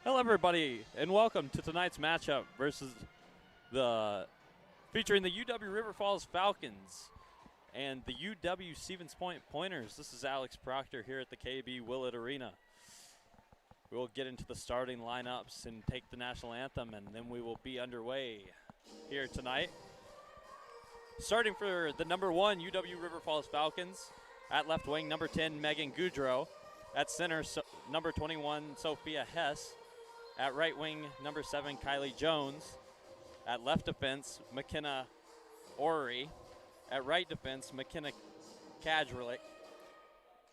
Hello, everybody, and welcome to tonight's matchup versus the featuring the UW River Falls Falcons and the UW Stevens Point Pointers. This is Alex Proctor here at the KB Willett Arena. We will get into the starting lineups and take the national anthem, and then we will be underway here tonight. Starting for the number 1 UW River Falls Falcons, at left wing, number 10 Megan Goudreau. At center, number 21 Sophia Hess. At right wing, number 7, Kylie Jones. At left defense, McKenna Orrery. At right defense, McKenna Kadrlik.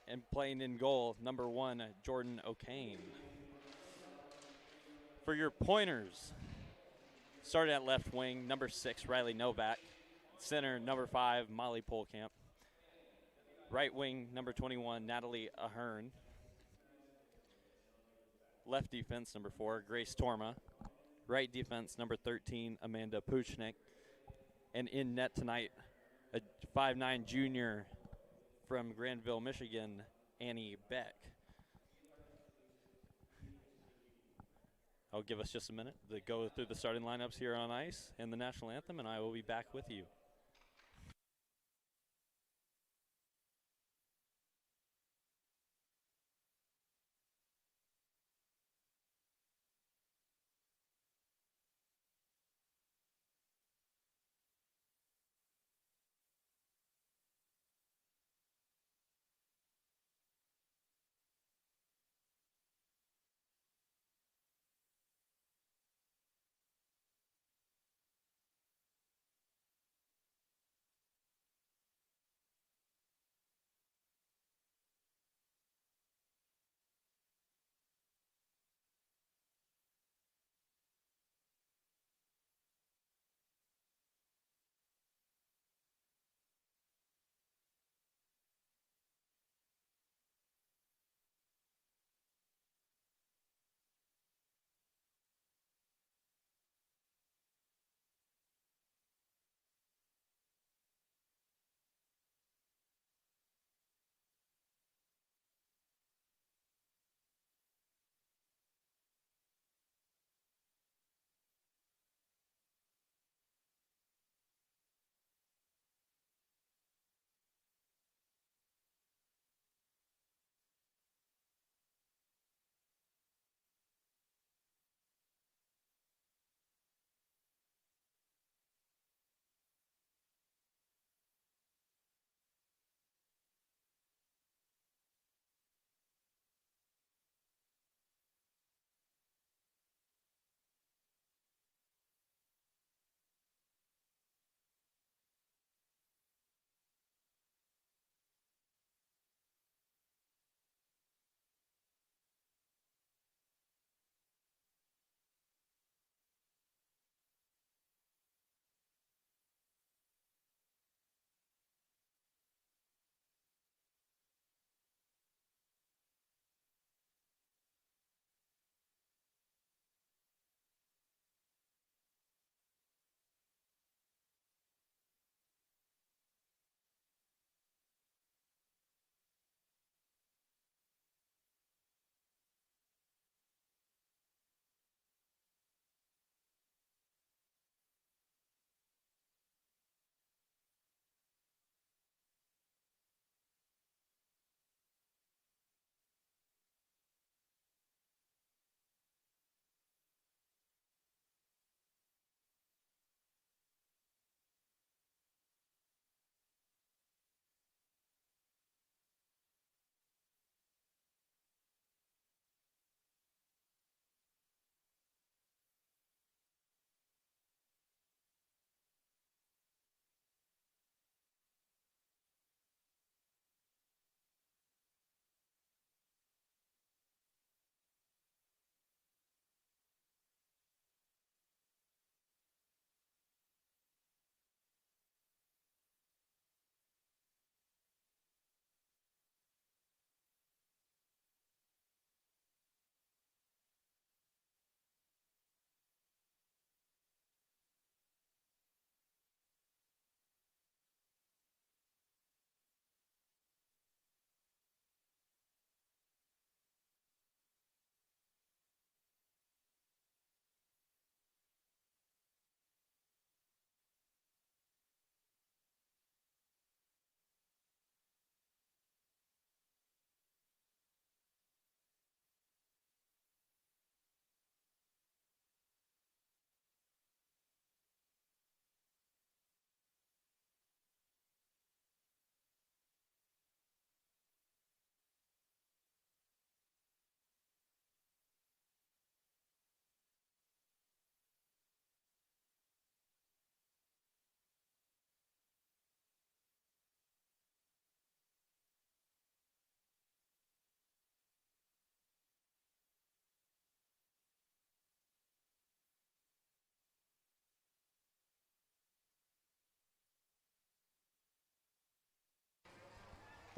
And playing in goal, number 1, Jordan O'Kane. For your pointers, starting at left wing, number 6, Riley Novak. Center, number 5, Molly Polkamp. Right wing, number 21, Natalie Ahern. Left defense, number 4, Grace Torma. Right defense, number 13, Amanda Puchnik. And in net tonight, a 5'9" junior from Grandville, Michigan, Annie Beck. I'll give us just a minute to go through the starting lineups here on ice and the national anthem, and I will be back with you.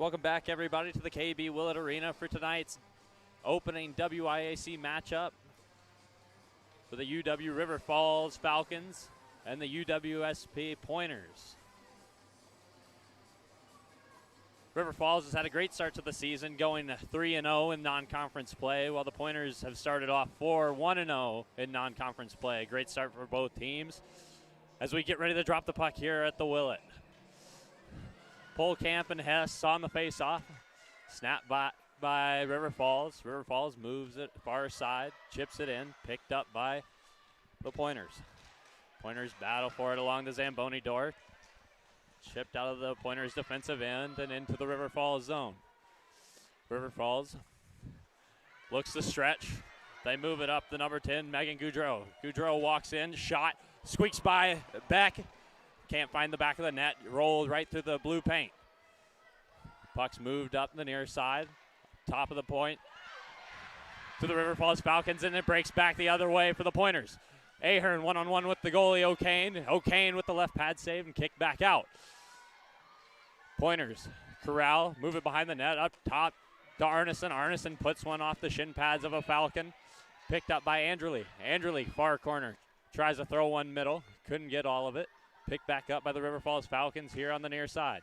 Welcome back, everybody, to the KB Willett Arena for tonight's opening WIAC matchup for the UW River Falls Falcons and the UWSP Pointers. River Falls has had a great start to the season, going 3-0 in non-conference play, while the Pointers have started off 1-0 in non-conference play. Great start for both teams as we get ready to drop the puck here at the Willett. Polkamp and Hess on the face-off. Snap by River Falls. River Falls moves it far side, chips it in, picked up by the Pointers. Pointers battle for it along the Zamboni door. Chipped out of the Pointers' defensive end and into the River Falls zone. River Falls looks to stretch. They move it up the number 10, Megan Goudreau. Goudreau walks in, shot, squeaks by Beck. Can't find the back of the net, rolled right through the blue paint. Puck's moved up the near side, top of the point to the River Falls Falcons, and it breaks back the other way for the Pointers. Ahern one-on-one with the goalie O'Kane. O'Kane with the left pad save and kick back out. Pointers corral, move it behind the net, up top to Arneson. Arneson puts one off the shin pads of a Falcon. Picked up by Anderle. Anderle, far corner, tries to throw one middle. Couldn't get all of it. Picked back up by the River Falls Falcons here on the near side.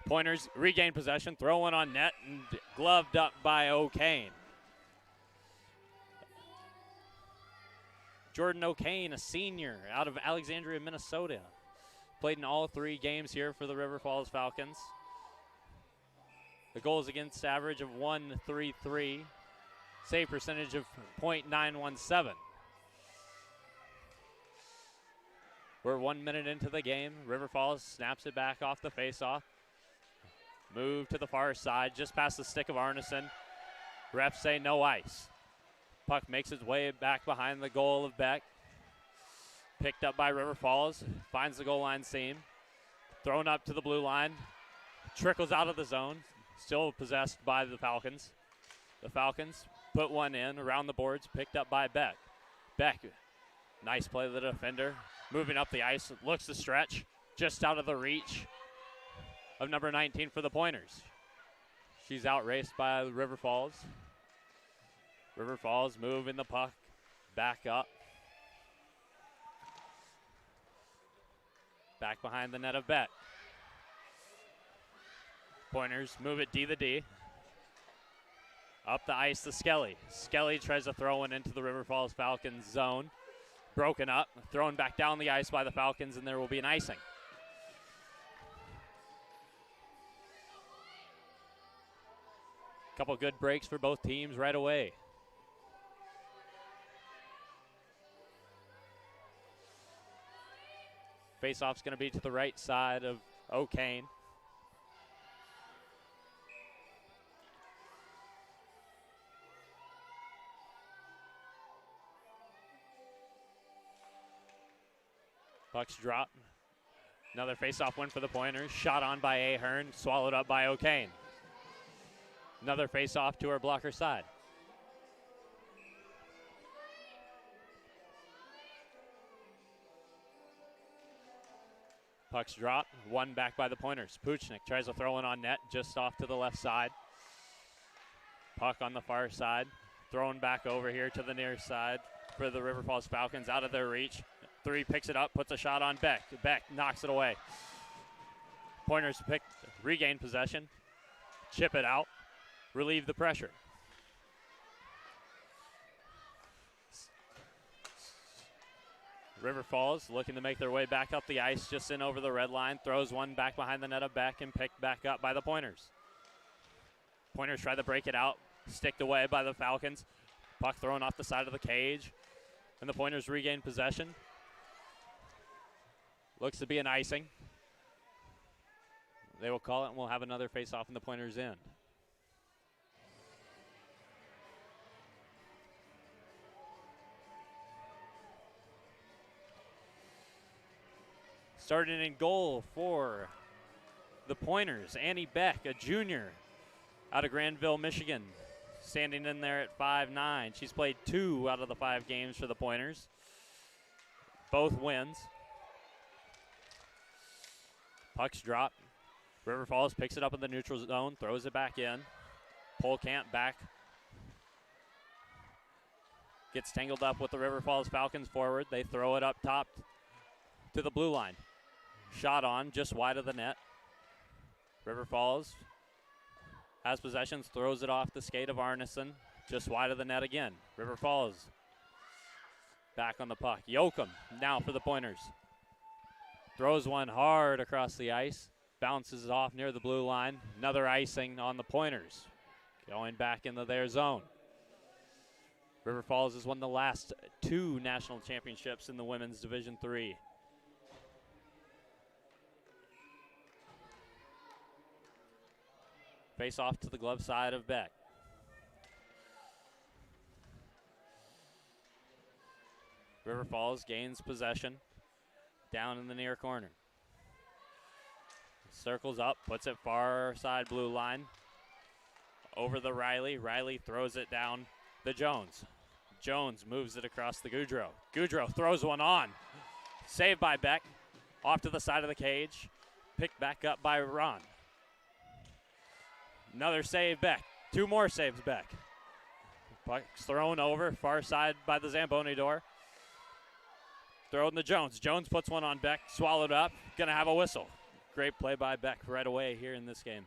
Pointers regain possession, throw one on net, and gloved up by O'Kane. Jordan O'Kane, a senior out of Alexandria, Minnesota. Played in all 3 games here for the River Falls Falcons. The goals against average of 1.33, save percentage of .917. We're 1 minute into the game. River Falls snaps it back off the faceoff. Move to the far side, just past the stick of Arneson. Refs say no ice. Puck makes its way back behind the goal of Beck. Picked up by River Falls, finds the goal line seam. Thrown up to the blue line, trickles out of the zone, still possessed by the Falcons. The Falcons put one in around the boards, picked up by Beck. Beck, nice play of the defender. Moving up the ice, looks to stretch, just out of the reach of number 19 for the Pointers. She's outraced by River Falls. River Falls moving the puck back up. Back behind the net of Beck. Pointers move it D the D. Up the ice to Skelly. Skelly tries to throw one into the River Falls Falcons zone. Broken up, thrown back down the ice by the Falcons, and there will be an icing. Couple good breaks for both teams right away. Face-off's going to be to the right side of O'Kane. Puck's drop. Another face-off win for the Pointers. Shot on by Ahern, swallowed up by O'Kane. Another face-off to her blocker side. Puck's drop, one back by the Pointers. Puchnik tries to throw it on net, just off to the left side. Puck on the far side, thrown back over here to the near side for the River Falls Falcons, out of their reach. 3 picks it up, puts a shot on Beck. Beck knocks it away. Pointers regain possession, chip it out, relieve the pressure. River Falls looking to make their way back up the ice, just in over the red line, throws one back behind the net of Beck and picked back up by the Pointers. Pointers try to break it out, sticked away by the Falcons. Puck thrown off the side of the cage, and the Pointers regain possession. Looks to be an icing. They will call it, and we'll have another face-off in the Pointers' end. Starting in goal for the Pointers, Annie Beck, a junior out of Granville, Michigan, standing in there at 5'9". She's played 2 out of the 5 games for the Pointers. Both wins. Pucks drop. River Falls picks it up in the neutral zone, throws it back in. Polecamp back. Gets tangled up with the River Falls Falcons forward. They throw it up top to the blue line. Shot on, just wide of the net. River Falls has possessions, throws it off the skate of Arneson, just wide of the net again. River Falls back on the puck. Yoakum now for the Pointers. Throws one hard across the ice, bounces off near the blue line. Another icing on the Pointers, going back into their zone. River Falls has won the last 2 national championships in the women's Division III. Face off to the glove side of Beck. River Falls gains possession down in the near corner. Circles up, puts it far side blue line. Over the Riley. Riley throws it down the Jones. Jones moves it across the Goudreau. Goudreau throws one on. Saved by Beck. Off to the side of the cage. Picked back up by Ron. Another save, Beck. 2 more saves, Beck. Puck's thrown over, far side by the Zamboni door. Thrown to Jones. Jones puts one on Beck, swallowed up, gonna have a whistle. Great play by Beck right away here in this game.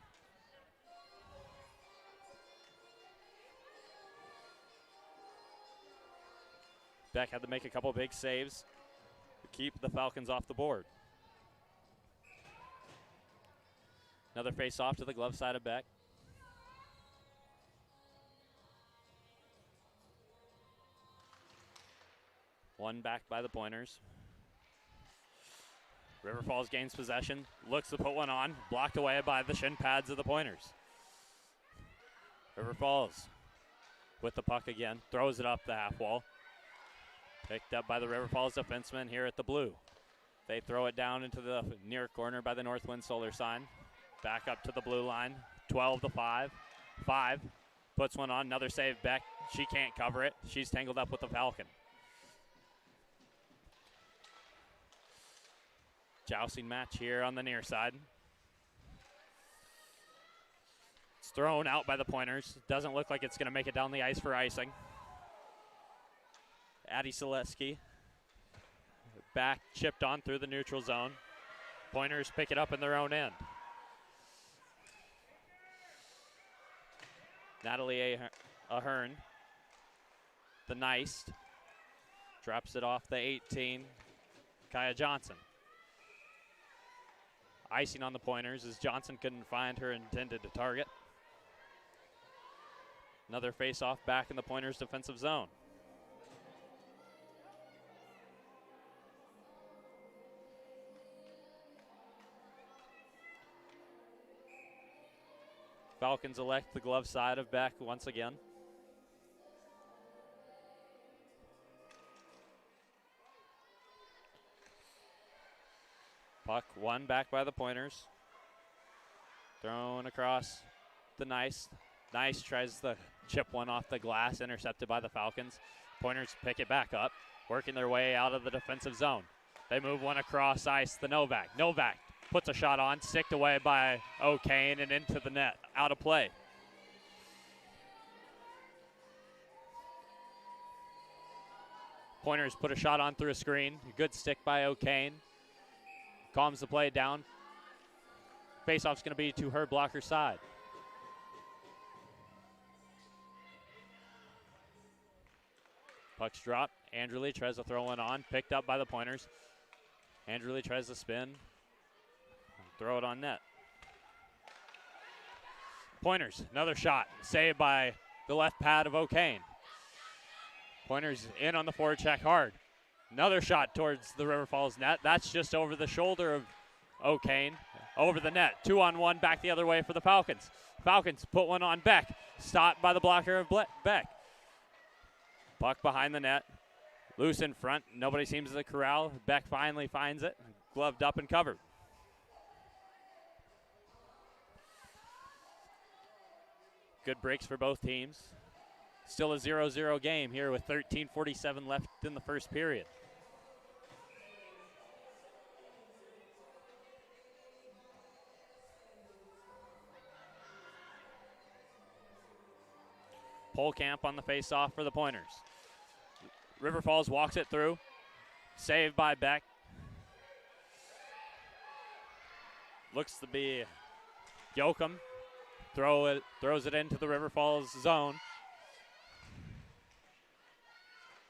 Beck had to make a couple big saves to keep the Falcons off the board. Another face off to the glove side of Beck. One back by the Pointers. River Falls gains possession, looks to put one on, blocked away by the shin pads of the Pointers. River Falls with the puck again, throws it up the half wall. Picked up by the River Falls defenseman here at the blue. They throw it down into the near corner by the Northwind Solar sign. Back up to the blue line, 12-5. 5 puts one on, another save Beck. She can't cover it. She's tangled up with the Falcon. Jousting match here on the near side. It's thrown out by the Pointers. Doesn't look like it's going to make it down the ice for icing. Addie Selesky back, chipped on through the neutral zone. Pointers pick it up in their own end. Natalie Ahern, the Neist, drops it off the 18, Kaya Johnson. Icing on the Pointers as Johnson couldn't find her intended target. Another face-off back in the Pointers' defensive zone. Falcons elect the glove side of Beck once again. Puck won back by the Pointers. Thrown across the Nice. Nice tries to chip one off the glass, intercepted by the Falcons. Pointers pick it back up, working their way out of the defensive zone. They move one across ice to Novak. Novak puts a shot on, sticked away by O'Kane and into the net, out of play. Pointers put a shot on through a screen. A good stick by O'Kane. Calms the play down. Faceoff's going to be to her blocker side. Puck's dropped. Andrew tries to throw one on. Picked up by the Pointers. Andrew tries to spin. Throw it on net. Pointers, another shot. Saved by the left pad of O'Kane. Pointers in on the forward check hard. Another shot towards the River Falls net. That's just over the shoulder of O'Kane. Over the net. 2-on-1 back the other way for the Falcons. Falcons put one on Beck. Stopped by the blocker of Beck. Puck behind the net. Loose in front. Nobody seems to corral. Beck finally finds it. Gloved up and covered. Good breaks for both teams. Still a 0-0 game here with 13:47 left in the first period. Polkamp on the face-off for the Pointers. River Falls walks it through. Saved by Beck. Looks to be Yoakum. Throws it into the River Falls zone.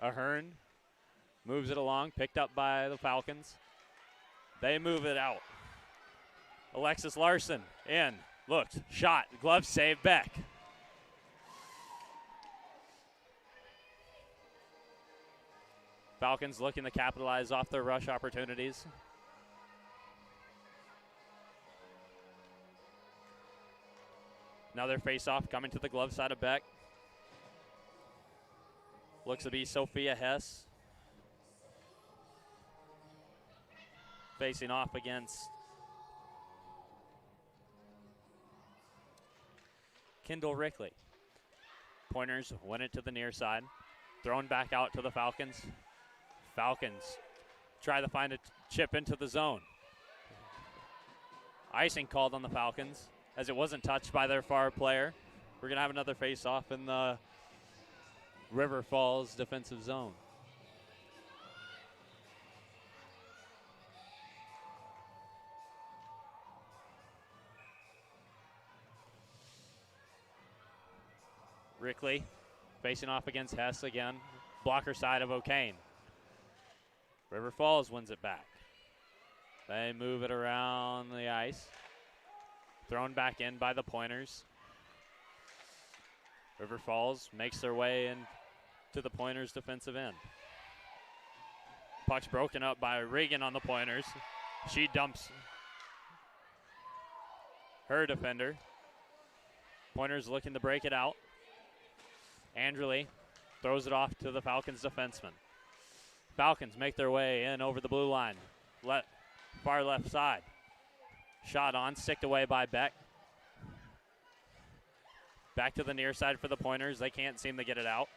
Ahern moves it along, picked up by the Falcons. They move it out. Alexis Larson in, looked, shot, glove save, Beck. Falcons looking to capitalize off their rush opportunities. Another face-off coming to the glove side of Beck. Looks to be Sophia Hess. Facing off against Kendall Rickley. Pointers win it to the near side. Thrown back out to the Falcons. Falcons try to find a chip into the zone. Icing called on the Falcons as it wasn't touched by their far player. We're going to have another face-off in the River Falls defensive zone. Rickley facing off against Hess again. Blocker side of O'Kane. River Falls wins it back. They move it around the ice. Thrown back in by the Pointers. River Falls makes their way into the Pointers' defensive end. Puck's broken up by Regan on the Pointers. She dumps her defender. Pointers looking to break it out. Andrely throws it off to the Falcons defenseman. Falcons make their way in over the blue line. Far left side. Shot on, sticked away by Beck. Back to the near side for the Pointers. They can't seem to get it out.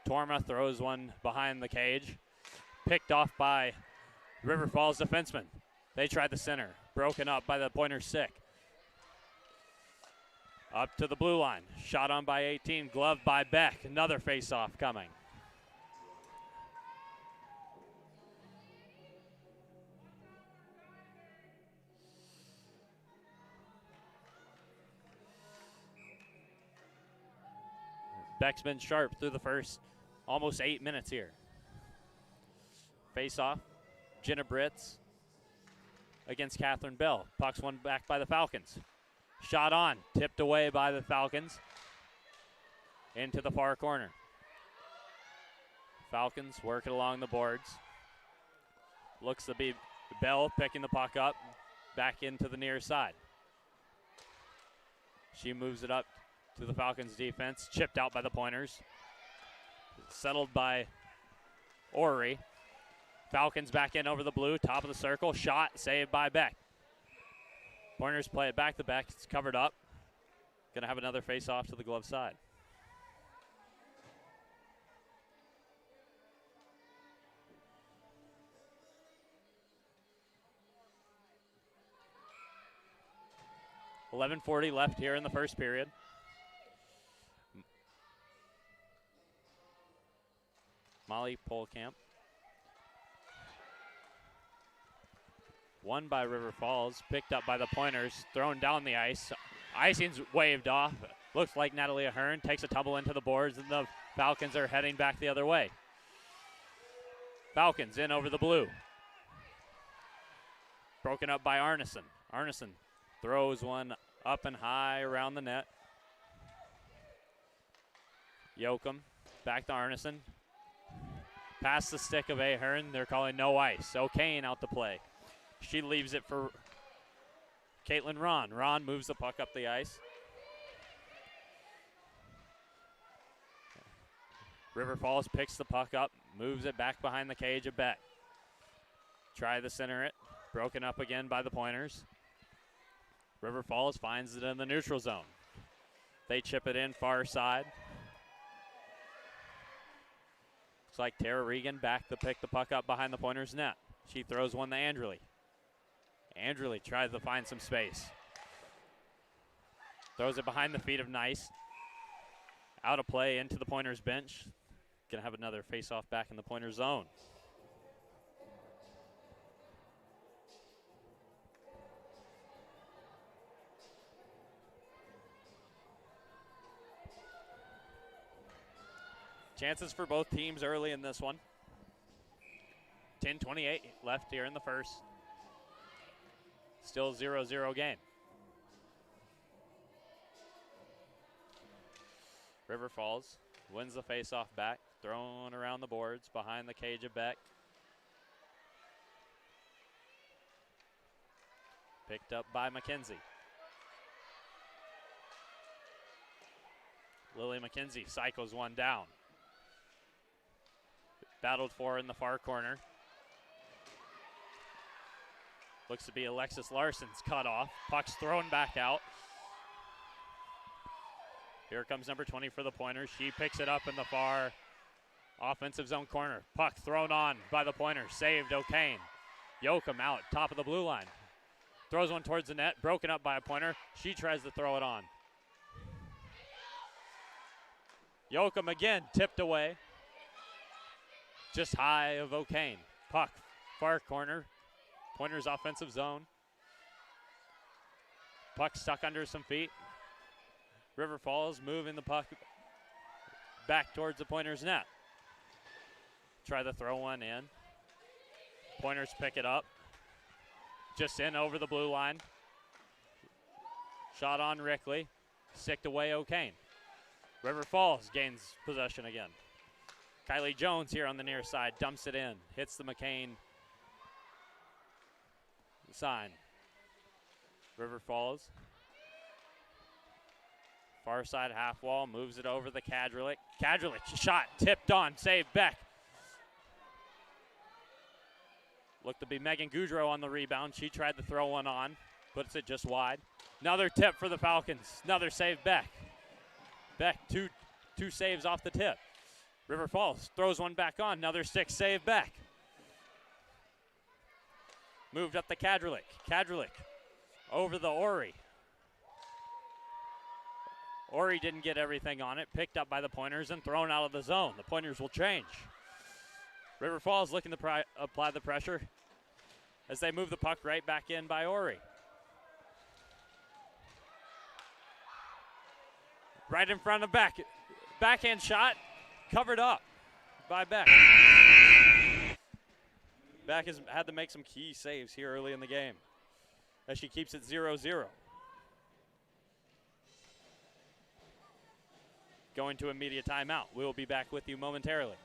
Torma throws one behind the cage. Picked off by River Falls defenseman. They tried the center. Broken up by the Pointers sick. Up to the blue line. Shot on by 18. Glove by Beck. Another face-off coming. Beck's been sharp through the first almost 8 minutes here. Face-off. Jenna Britz against Catherine Bell. Puck's won back by the Falcons. Shot on, tipped away by the Falcons. Into the far corner. Falcons work it along the boards. Looks to be Bell picking the puck up. Back into the near side. She moves it up to the Falcons defense. Chipped out by the Pointers. Settled by Orrery. Falcons back in over the blue. Top of the circle. Shot saved by Beck. Pointers play it back to Beck. It's covered up. Going to have another face-off to the glove side. $11:40 left here in the first period. Molly Polkamp. Won by River Falls, picked up by the Pointers, thrown down the ice. Icing's waved off. Looks like Natalie Ahern takes a tumble into the boards, and the Falcons are heading back the other way. Falcons in over the blue. Broken up by Arneson. Arneson throws one up and high around the net. Yoakum back to Arneson. Past the stick of Ahern. They're calling no ice. O'Kane out to play. She leaves it for Caitlin Ron. Ron moves the puck up the ice. River Falls picks the puck up, moves it back behind the cage of Beck. Try to center it. Broken up again by the Pointers. River Falls finds it in the neutral zone. They chip it in far side. Looks like Tara Regan back to pick the puck up behind the Pointers' net. She throws one to Andrely. Andrely tries to find some space. Throws it behind the feet of Nice. Out of play into the Pointers bench. Gonna have another face-off back in the Pointer zone. Chances for both teams early in this one. 10:28 left here in the first. Still 0-0 game. River Falls wins the face-off back. Thrown around the boards behind the cage of Beck. Picked up by McKenzie. Lily McKenzie cycles one down. Battled for in the far corner. Looks to be Alexis Larson's cut off. Puck's thrown back out. Here comes number 20 for the Pointers. She picks it up in the far offensive zone corner. Puck thrown on by the Pointers. Saved O'Kane. Yoakum out, top of the blue line. Throws one towards the net, broken up by a Pointer. She tries to throw it on. Yoakum again, tipped away. Just high of O'Kane. Puck, far corner. Pointers offensive zone. Puck stuck under some feet. River Falls moving the puck back towards the Pointers net. Try to throw one in. Pointers pick it up. Just in over the blue line. Shot on Rickley. Sticked away O'Kane. River Falls gains possession again. Kylie Jones here on the near side. Dumps it in. Hits the McCain sign. River Falls. Far side half wall. Moves it over the Kadrlik. Kadrlik shot. Tipped on. Saved Beck. Looked to be Megan Goudreau on the rebound. She tried to throw one on. Puts it just wide. Another tip for the Falcons. Another save Beck. Beck, two saves off the tip. River Falls throws one back on. Another stick save Beck. Moved up the Kadrlik. Kadrlik over the Ori. Ori didn't get everything on it. Picked up by the Pointers and thrown out of the zone. The Pointers will change. River Falls looking to apply the pressure as they move the puck right back in by Ori. Right in front of Beck. Backhand shot, covered up by Beck. Beck has had to make some key saves here early in the game as she keeps it 0-0. Going to immediate timeout. We will be back with you momentarily.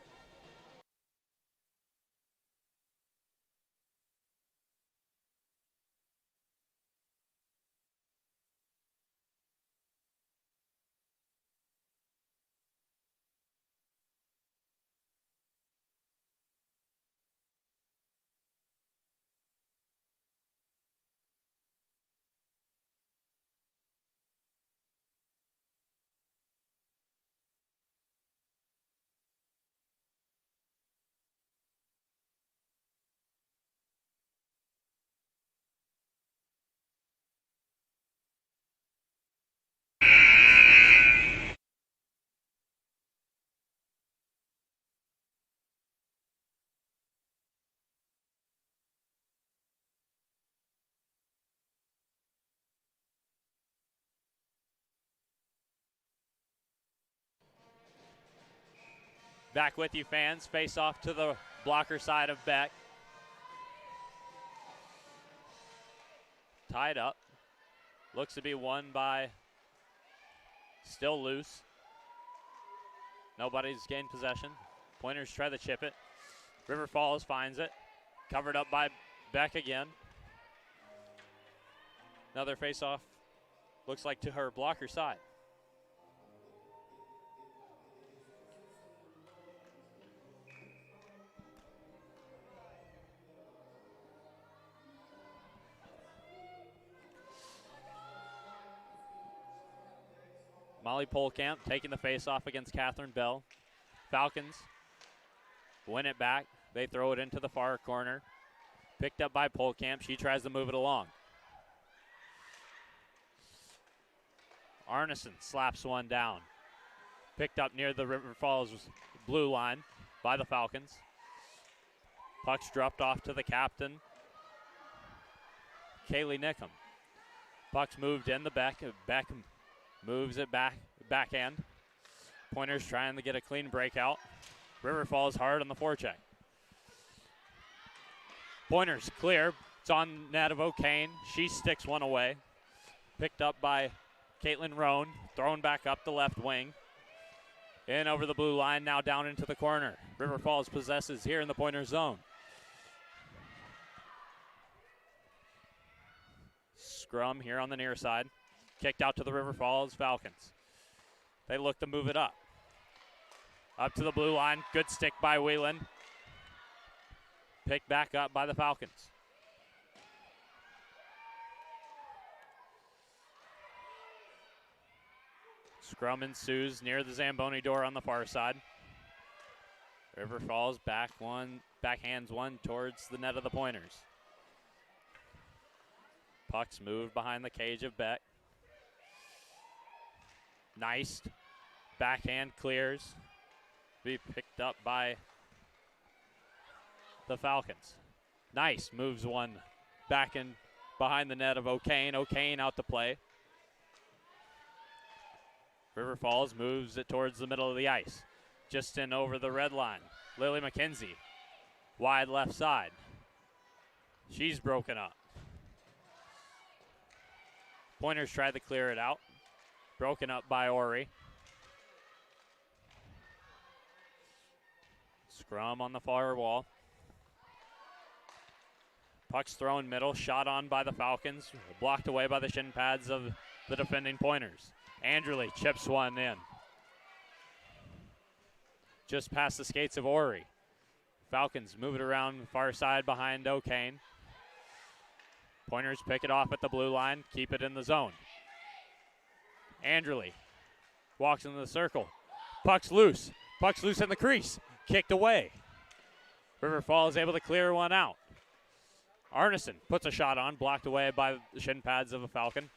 Back with you, fans. Face off to the blocker side of Beck. Tied up. Looks to be won by still loose. Nobody's gained possession. Pointers try to chip it. River Falls finds it. Covered up by Beck again. Another face off. Looks like to her blocker side. Molly Polkamp taking the face-off against Catherine Bell. Falcons win it back. They throw it into the far corner. Picked up by Polkamp. She tries to move it along. Arneson slaps one down. Picked up near the River Falls blue line by the Falcons. Puck's dropped off to the captain, Kaylee Nickham. Puck's moved in the back. Beckham moves it back, backhand. Pointers trying to get a clean breakout. River Falls hard on the forecheck. Pointers clear. It's on net of O'Kane. She sticks one away. Picked up by Caitlin Roan. Thrown back up the left wing. In over the blue line, now down into the corner. River Falls possesses here in the Pointer zone. Scrum here on the near side. Kicked out to the River Falls Falcons. They look to move it up. Up to the blue line. Good stick by Whelan. Picked back up by the Falcons. Scrum ensues near the Zamboni door on the far side. River Falls backhands one towards the net of the Pointers. Puck's moved behind the cage of Beck. Nice. Backhand clears. Be picked up by the Falcons. Nice. Moves one back in behind the net of O'Kane. O'Kane out to play. River Falls moves it towards the middle of the ice. Just in over the red line. Lily McKenzie. Wide left side. She's broken up. Pointers tried to clear it out. Broken up by Ori. Scrum on the far wall. Puck's thrown middle. Shot on by the Falcons. Blocked away by the shin pads of the defending Pointers. Anderley chips one in. Just past the skates of Ori. Falcons move it around far side behind O'Kane. Pointers pick it off at the blue line, keep it in the zone. Anderley walks into the circle. Puck's loose. Puck's loose in the crease. Kicked away. River Falls able to clear one out. Arneson puts a shot on, blocked away by the shin pads of a Falcon.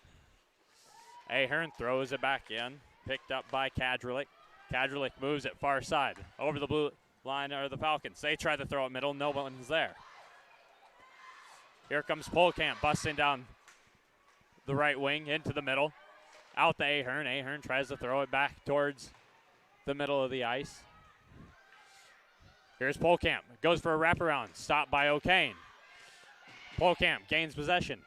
Ahern throws it back in, picked up by Kadrlik. Kadrlik moves it far side. Over the blue line are the Falcons. They try to throw it middle, no one's there. Here comes Polkamp busting down the right wing into the middle. Out to Ahern. Ahern tries to throw it back towards the middle of the ice. Here's Polkamp. Goes for a wraparound. Stopped by O'Kane. Polkamp gains possession.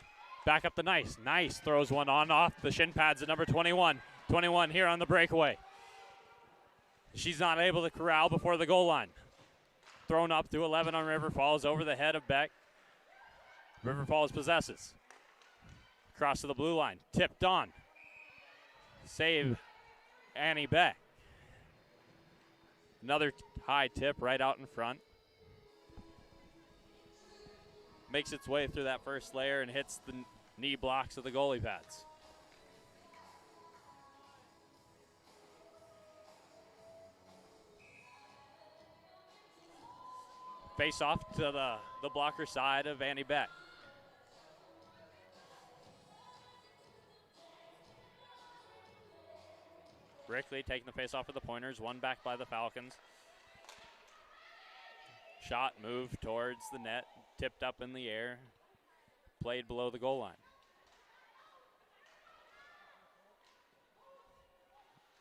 Back up the Nice. Nice throws one on off the shin pads at number 21. 21 here on the breakaway. She's not able to corral before the goal line. Thrown up to 11 on River Falls over the head of Beck. River Falls possesses. Cross to the blue line. Tipped on. Save Annie Beck. Another high tip right out in front. Makes its way through that first layer and hits the knee blocks of the goalie pads. Face off to the blocker side of Annie Beck. Brickley taking the face off of the Pointers, one back by the Falcons. Shot moved towards the net, tipped up in the air, played below the goal line.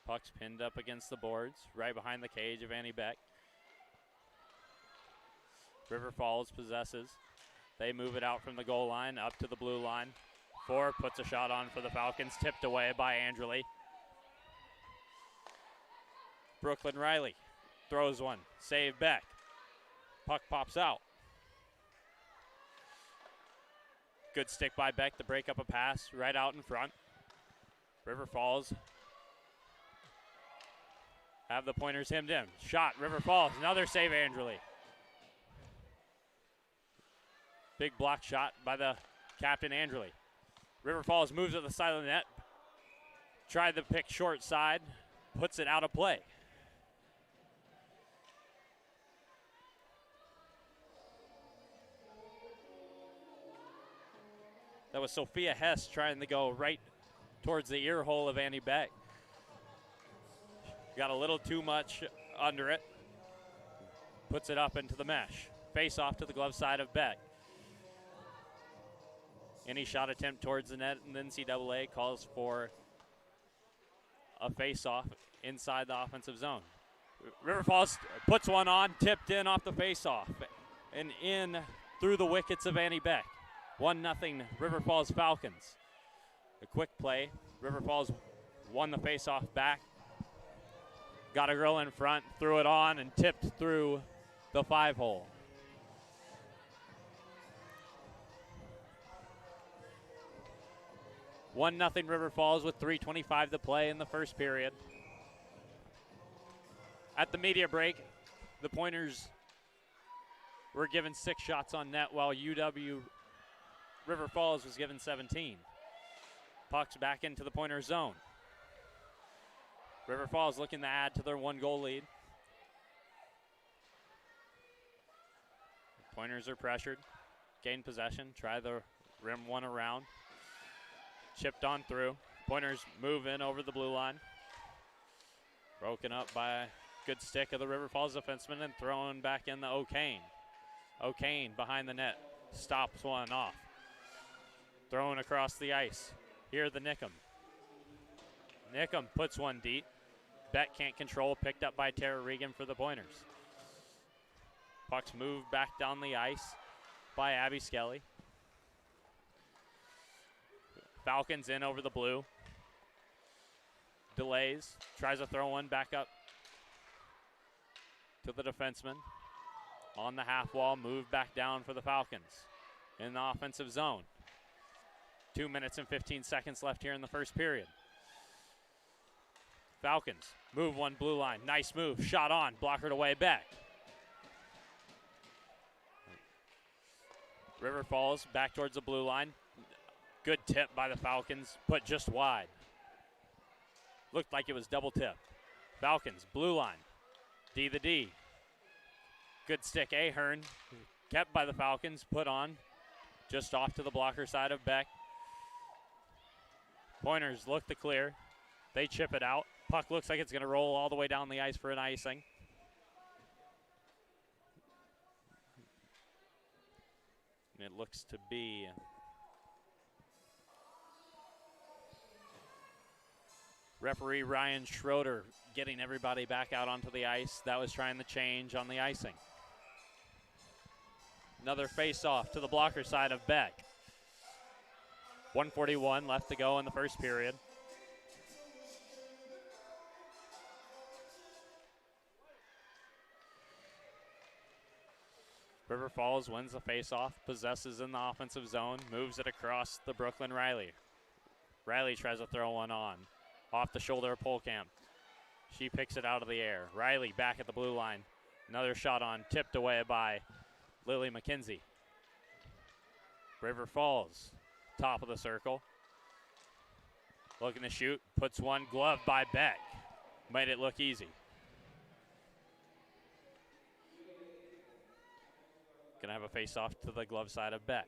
Puck's pinned up against the boards, right behind the cage of Annie Beck. River Falls possesses. They move it out from the goal line up to the blue line. Four puts a shot on for the Falcons, tipped away by Anderley. Brooklyn Riley throws one, save Beck. Puck pops out. Good stick by Beck to break up a pass right out in front. River Falls have the Pointers hemmed in. Shot, River Falls, another save Anderley. Big block shot by the captain Anderley. River Falls moves to the side of the net. Tried to pick short side, puts it out of play. That was Sophia Hess trying to go right towards the ear hole of Annie Beck. Got a little too much under it. Puts it up into the mesh. Face off to the glove side of Beck. Any shot attempt towards the net, and the NCAA calls for a face-off inside the offensive zone. River Falls puts one on, tipped in off the face-off, and in through the wickets of Annie Beck. 1-0 River Falls Falcons. A quick play. River Falls won the face-off back. Got a girl in front, threw it on, and tipped through the 5-hole. One nothing River Falls with 3:25 to play in the first period. At the media break, the Pointers were given 6 shots on net, while UW River Falls was given 17. Pucks back into the Pointer zone. River Falls looking to add to their 1-goal lead. Pointers are pressured, gain possession, try the rim one around. Chipped on through. Pointers move in over the blue line. Broken up by a good stick of the River Falls defenseman and thrown back in the O'Kane. O'Kane behind the net, stops one off. Thrown across the ice. Here the Nickham. Nickham puts one deep. Beck can't control, picked up by Tara Regan for the Pointers. Pucks moved back down the ice by Abby Skelly. Falcons in over the blue. Delays, tries to throw one back up to the defenseman. On the half wall, move back down for the Falcons in the offensive zone. 2 minutes and 15 seconds left here in the first period. Falcons move one blue line. Nice move, shot on, blockered away back. River Falls back towards the blue line. Good tip by the Falcons, put just wide. Looked like it was double tip. Falcons, blue line. D the D. Good stick, Ahern. Kept by the Falcons, put on. Just off to the blocker side of Beck. Pointers look to clear. They chip it out. Puck looks like it's going to roll all the way down the ice for an icing. And it looks to be referee Ryan Schroeder getting everybody back out onto the ice. That was trying to change on the icing. Another face-off to the blocker side of Beck. 1:41 left to go in the first period. River Falls wins the face-off, possesses in the offensive zone, moves it across the Brooklyn Riley. Riley tries to throw one on. Off the shoulder of Polkamp. She picks it out of the air. Riley back at the blue line. Another shot on, tipped away by Lily McKenzie. River Falls, top of the circle. Looking to shoot, puts one, glove by Beck. Made it look easy. Gonna have a face-off to the glove side of Beck.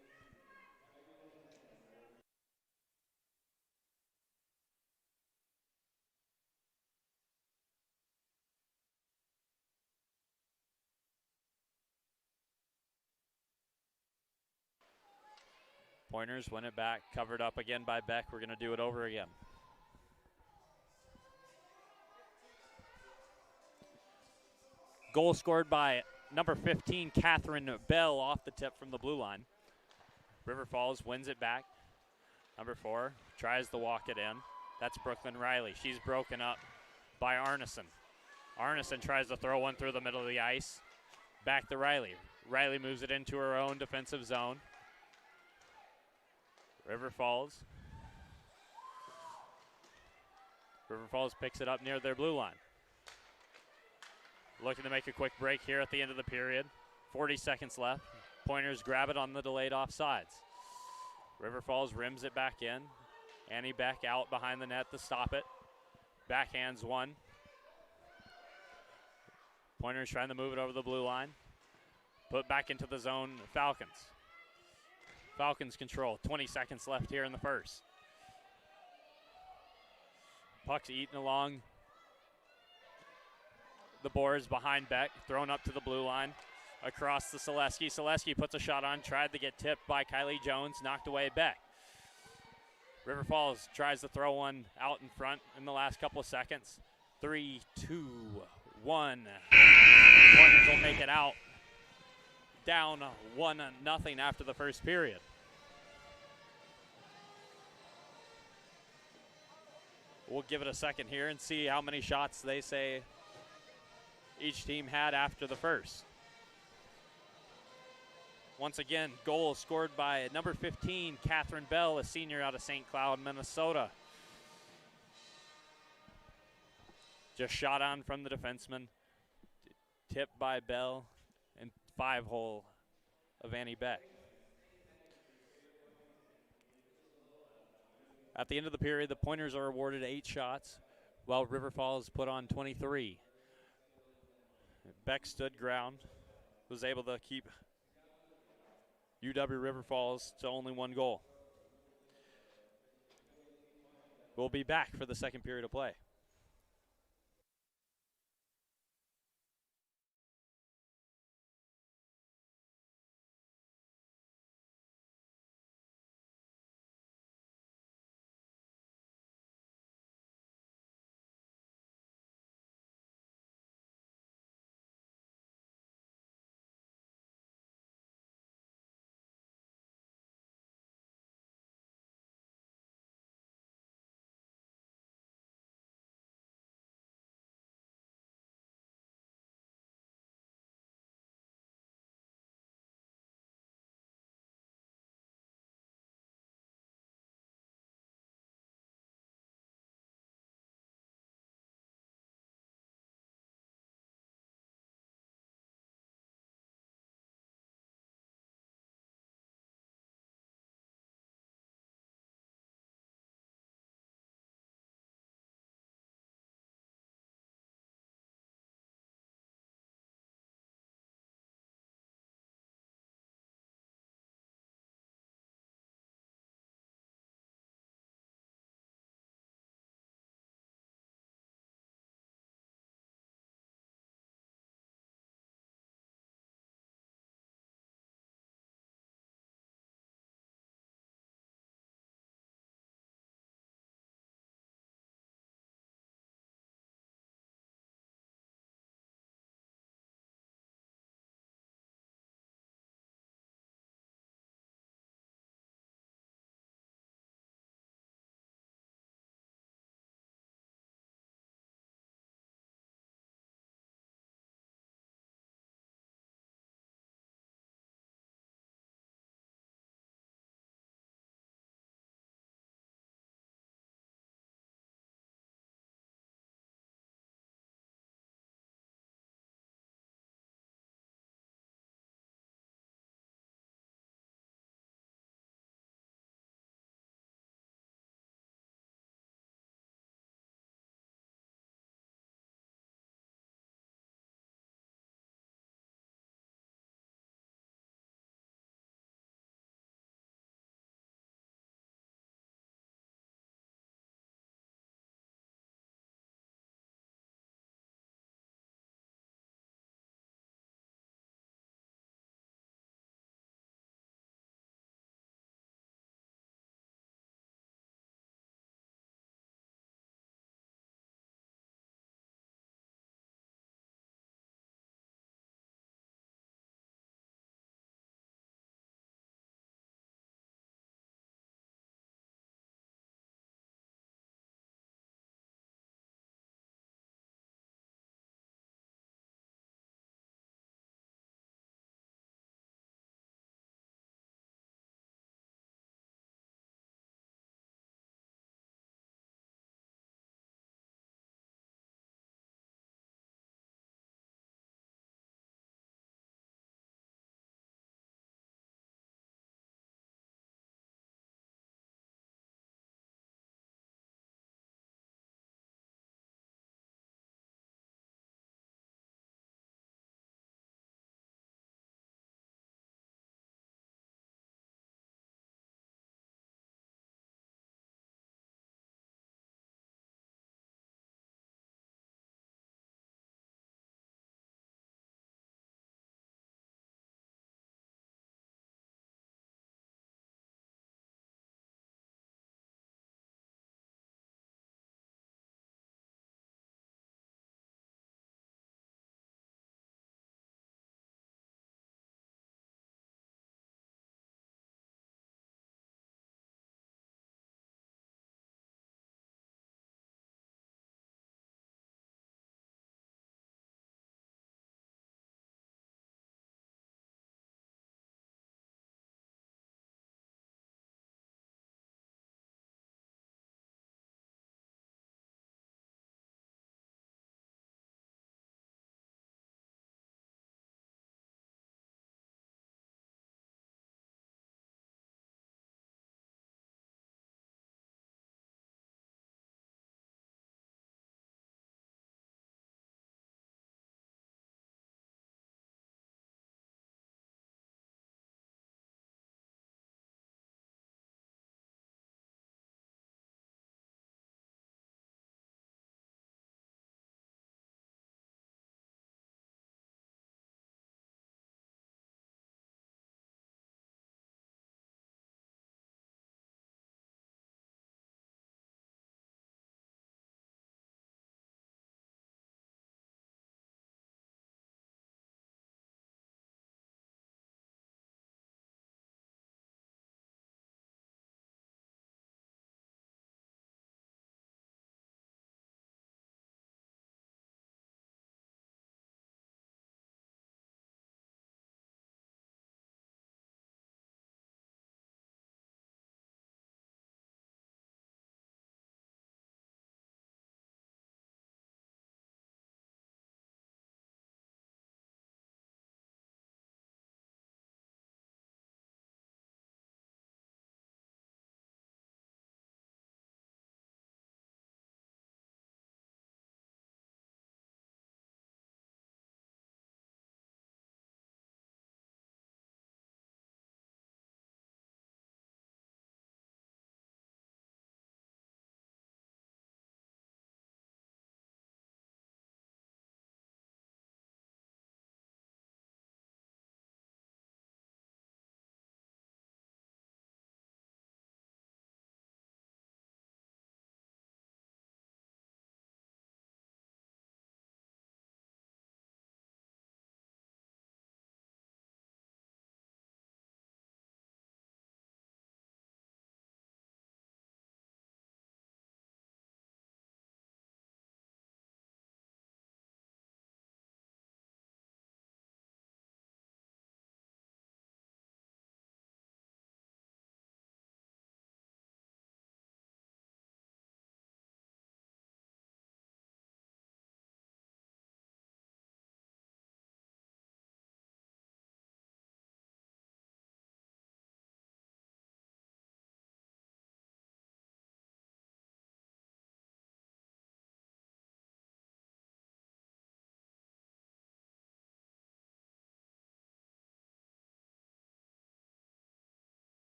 Pointers win it back, covered up again by Beck. We're gonna do it over again. Goal scored by number 15, Catherine Bell, off the tip from the blue line. River Falls wins it back. Number 4 tries to walk it in. That's Brooklyn Riley. She's broken up by Arneson. Arneson tries to throw one through the middle of the ice. Back to Riley. Riley moves it into her own defensive zone. River Falls. River Falls picks it up near their blue line. Looking to make a quick break here at the end of the period. 40 seconds left. Pointers grab it on the delayed offsides. River Falls rims it back in. Annie Beck out behind the net to stop it. Backhands one. Pointers trying to move it over the blue line. Put back into the zone, Falcons. Falcons control, 20 seconds left here in the first. Puck's eaten along the boards behind Beck, thrown up to the blue line. Across to Selesky. Selesky puts a shot on, tried to get tipped by Kylie Jones, knocked away Beck. River Falls tries to throw one out in front in the last couple of seconds. 3, 2, 1. Pointers will make it out. Down 1-0 after the first period. We'll give it a second here and see how many shots they say each team had after the first. Once again, goal scored by number 15, Catherine Bell, a senior out of St. Cloud, Minnesota. Just shot on from the defenseman, tipped by Bell, and 5-hole of Annie Beck. At the end of the period, the Pointers are awarded 8 shots, while River Falls put on 23. Beck stood ground, was able to keep UW River Falls to only 1 goal. We'll be back for the second period of play.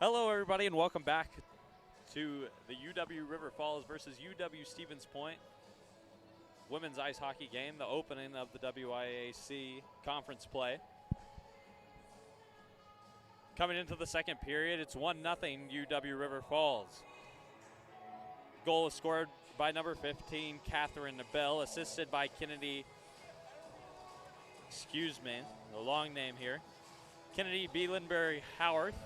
Hello, everybody, and welcome back to the UW River Falls versus UW Stevens Point women's ice hockey game, the opening of the WIAC conference play. Coming into the second period, it's 1-0 UW River Falls. Goal was scored by number 15, Catherine Bell, assisted by Kennedy, a long name here, Kennedy Bielenberry Howarth.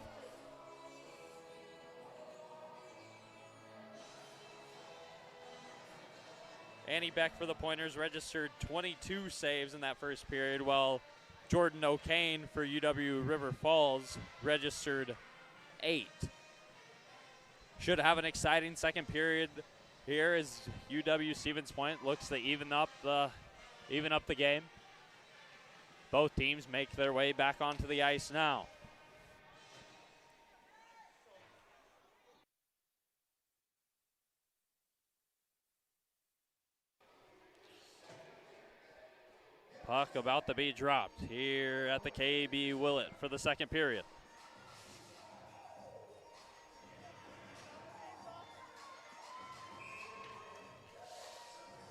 Annie Beck for the Pointers registered 22 saves in that first period, while Jordan O'Kane for UW River Falls registered 8. Should have an exciting second period here as UW Stevens Point looks to even up the game. Both teams make their way back onto the ice now. Puck about to be dropped here at the KB Willett for the second period.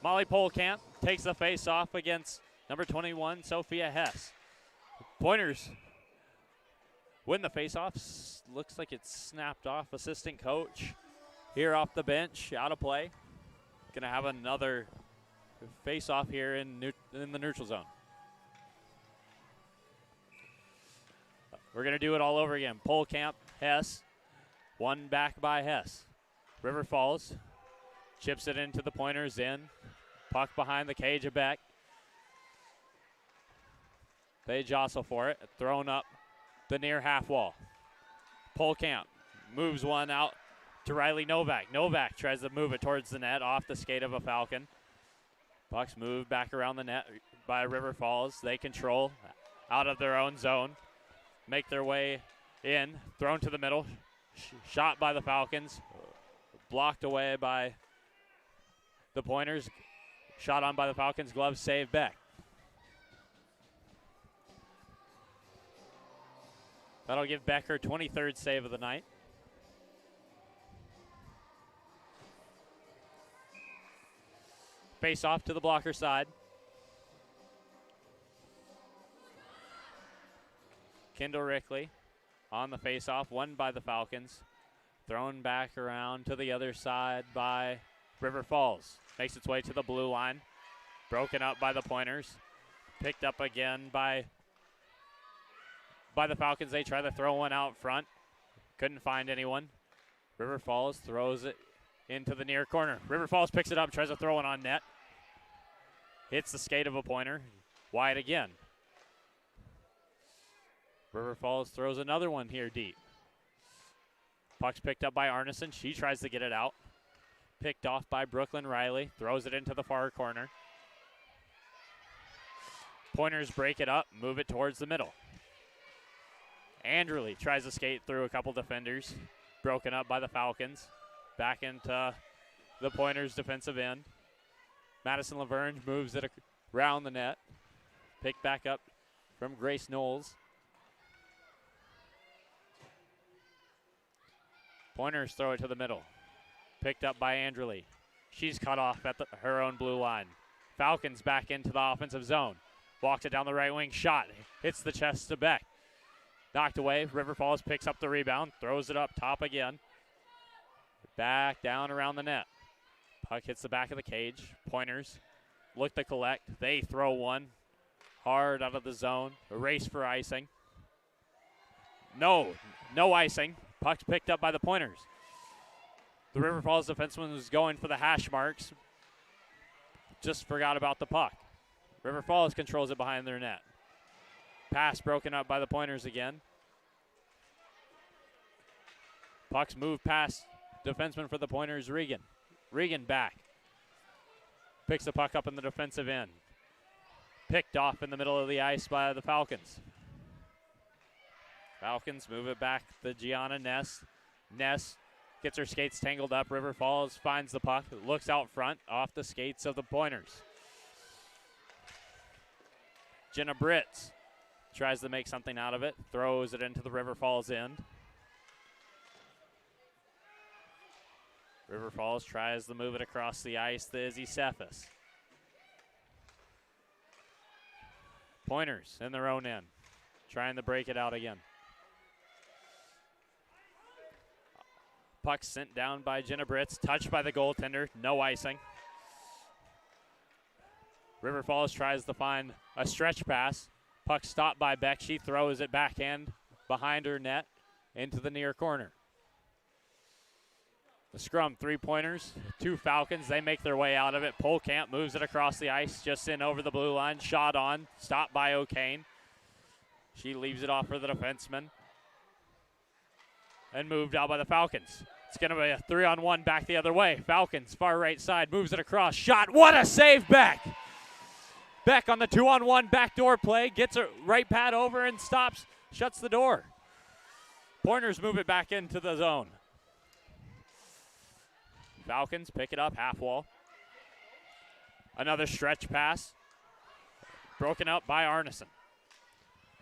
Molly Polkamp takes the face off against number 21, Sophia Hess. Pointers win the face off. Looks like it's snapped off. Assistant coach here off the bench, out of play. Gonna have another face off here in the neutral zone. We're gonna do it all over again. Polkamp, Hess, one back by Hess. River Falls chips it into the Pointers in. Puck behind the cage of Beck. They jostle for it, thrown up the near half wall. Polkamp moves one out to Riley Novak. Novak tries to move it towards the net off the skate of a Falcon. Pucks move back around the net by River Falls. They control out of their own zone. Make their way in, thrown to the middle. Shot by the Falcons. Blocked away by the Pointers. Shot on by the Falcons. Glove save Beck. That'll give Beck her 23rd save of the night. Face off to the blocker side. Kendall Rickley on the face off, won by the Falcons. Thrown back around to the other side by River Falls. Makes its way to the blue line. Broken up by the Pointers. Picked up again by the Falcons. They try to throw one out front. Couldn't find anyone. River Falls throws it into the near corner. River Falls picks it up, tries to throw one on net. Hits the skate of a Pointer. Wide again. River Falls throws another one here deep. Puck's picked up by Arneson. She tries to get it out. Picked off by Brooklyn Riley. Throws it into the far corner. Pointers break it up, move it towards the middle. Anderley tries to skate through a couple defenders. Broken up by the Falcons. Back into the Pointers' defensive end. Madison Laverne moves it around the net. Picked back up from Grace Knowles. Pointers throw it to the middle. Picked up by Anderley. She's cut off at her own blue line. Falcons back into the offensive zone. Walks it down the right wing. Shot. Hits the chest to Beck. Knocked away. River Falls picks up the rebound. Throws it up top again. Back down around the net. Puck hits the back of the cage. Pointers look to collect. They throw one hard out of the zone. A race for icing. No icing. Puck's picked up by the Pointers. The River Falls defenseman was going for the hash marks. Just forgot about the puck. River Falls controls it behind their net. Pass broken up by the Pointers again. Puck's moved past defenseman for the Pointers, Regan. Regan back. Picks the puck up in the defensive end. Picked off in the middle of the ice by the Falcons. Falcons move it back to Gianna Ness. Ness gets her skates tangled up. River Falls finds the puck. Looks out front off the skates of the Pointers. Jenna Britz tries to make something out of it. Throws it into the River Falls end. River Falls tries to move it across the ice to Izzy Cephas. Pointers in their own end, trying to break it out again. Puck sent down by Jenna Britz, touched by the goaltender, no icing. River Falls tries to find a stretch pass. Puck stopped by Beck. She throws it backhand behind her net into the near corner. The scrum, 3-pointers, 2 Falcons. They make their way out of it. Polkamp moves it across the ice, just in over the blue line. Shot on, stopped by O'Kane. She leaves it off for the defenseman. And moved out by the Falcons. It's going to be a 3-on-1 back the other way. Falcons, far right side, moves it across. Shot, what a save, Beck! Beck on the 2-on-1 backdoor play, gets a right pad over and stops, shuts the door. Pointers move it back into the zone. Falcons pick it up, half wall. Another stretch pass, broken up by Arneson.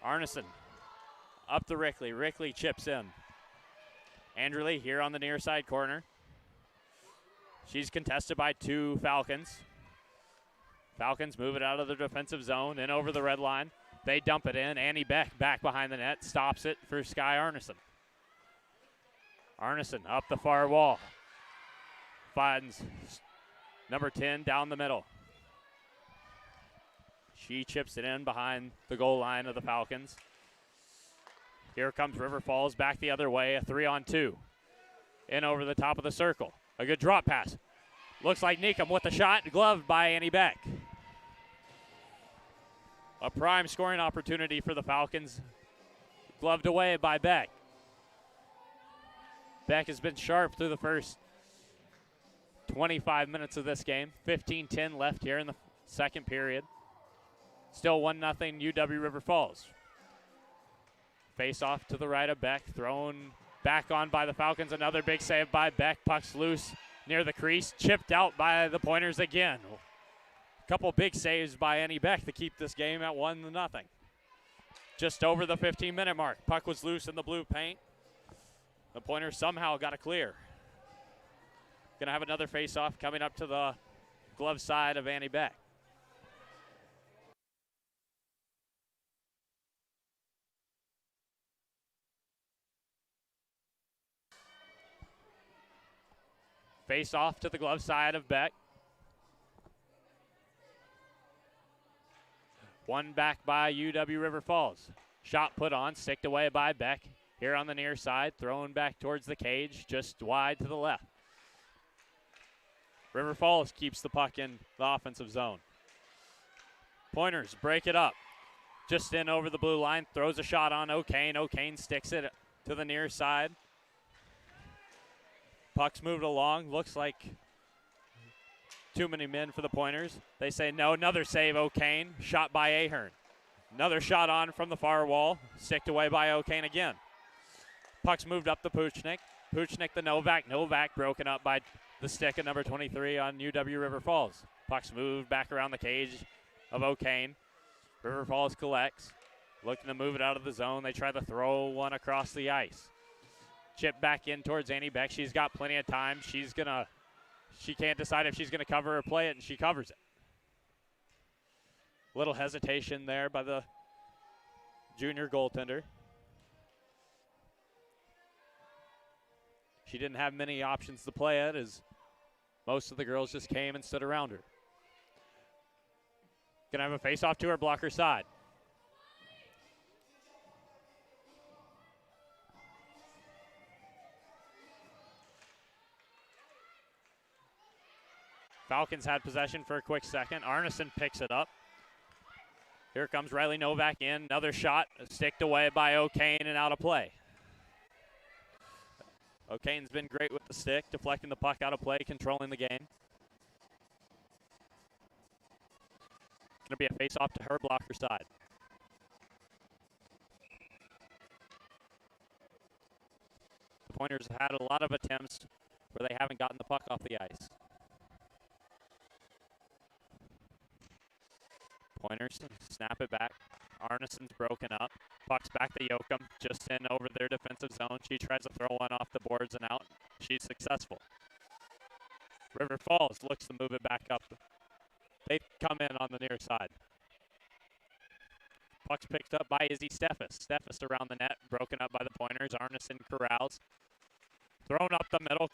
Arneson up to Rickley. Rickley chips in. Anderley here on the near side corner. She's contested by 2 Falcons. Falcons move it out of the defensive zone and over the red line. They dump it in. Annie Beck back behind the net, stops it for Sky Arneson. Arneson up the far wall. Finds number 10 down the middle. She chips it in behind the goal line of the Falcons. Here comes River Falls back the other way, a 3-on-2. In over the top of the circle. A good drop pass. Looks like Neekum with the shot, gloved by Annie Beck. A prime scoring opportunity for the Falcons. Gloved away by Beck. Beck has been sharp through the first 25 minutes of this game. 15-10 left here in the second period. Still 1-0 UW River Falls. Face off to the right of Beck, thrown back on by the Falcons. Another big save by Beck. Puck's loose near the crease, chipped out by the Pointers again. A couple big saves by Annie Beck to keep this game at 1-0. Just over the 15-minute mark. Puck was loose in the blue paint. The Pointers somehow got a clear. Gonna have another face-off coming up to the glove side of Annie Beck. Face off to the glove side of Beck. One back by UW River Falls. Shot put on, sticked away by Beck. Here on the near side, thrown back towards the cage, just wide to the left. River Falls keeps the puck in the offensive zone. Pointers break it up. Just in over the blue line, throws a shot on O'Kane. O'Kane sticks it to the near side. Puck's moved along. Looks like too many men for the Pointers. They say no. Another save, O'Kane. Shot by Ahern. Another shot on from the far wall. Sticked away by O'Kane again. Puck's moved up to Puchnik. Puchnik to Novak. Novak broken up by the stick of number 23 on UW River Falls. Puck's moved back around the cage of O'Kane. River Falls collects. Looking to move it out of the zone. They try to throw one across the ice. Chip back in towards Annie Beck. She's got plenty of time. She can't decide if she's gonna cover or play it, and she covers it. Little hesitation there by the junior goaltender. She didn't have many options to play it, as most of the girls just came and stood around her. Gonna have a face-off to her blocker side. Falcons had possession for a quick second. Arneson picks it up. Here comes Riley Novak in. Another shot, sticked away by O'Kane and out of play. O'Kane's been great with the stick, deflecting the puck out of play, controlling the game. Going to be a face-off to her blocker side. The Pointers have had a lot of attempts where they haven't gotten the puck off the ice. Pointers snap it back. Arneson's broken up. Puck's back to Yoakum, just in over their defensive zone. She tries to throw one off the boards and out. She's successful. River Falls looks to move it back up. They come in on the near side. Puck's picked up by Izzy Steffes. Steffes around the net, broken up by the Pointers. Arneson corrals. Thrown up the middle.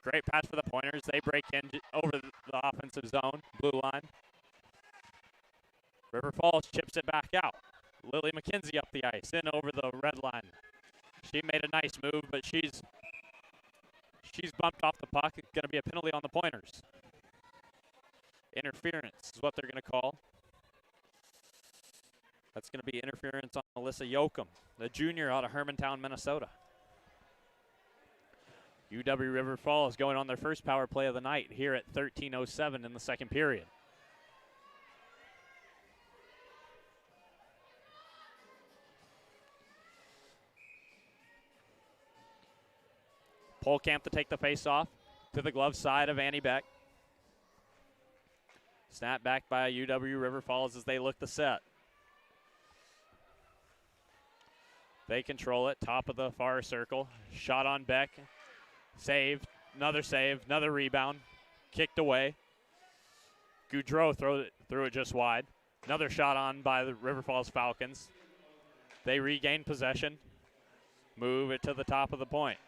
Great pass for the Pointers. They break in over the offensive zone, blue line. River Falls chips it back out. Lily McKenzie up the ice, in over the red line. She made a nice move, but she's bumped off the puck. It's going to be a penalty on the Pointers. Interference is what they're going to call. That's going to be interference on Alyssa Yoakum, the junior out of Hermantown, Minnesota. UW River Falls going on their first power play of the night here at 13:07 in the second period. Polkamp to take the face-off to the glove side of Annie Beck. Snap back by UW River Falls as they look to set. They control it, top of the far circle. Shot on Beck. Save, another rebound. Kicked away. Goudreau threw it just wide. Another shot on by the River Falls Falcons. They regain possession. Move it to the top of the point.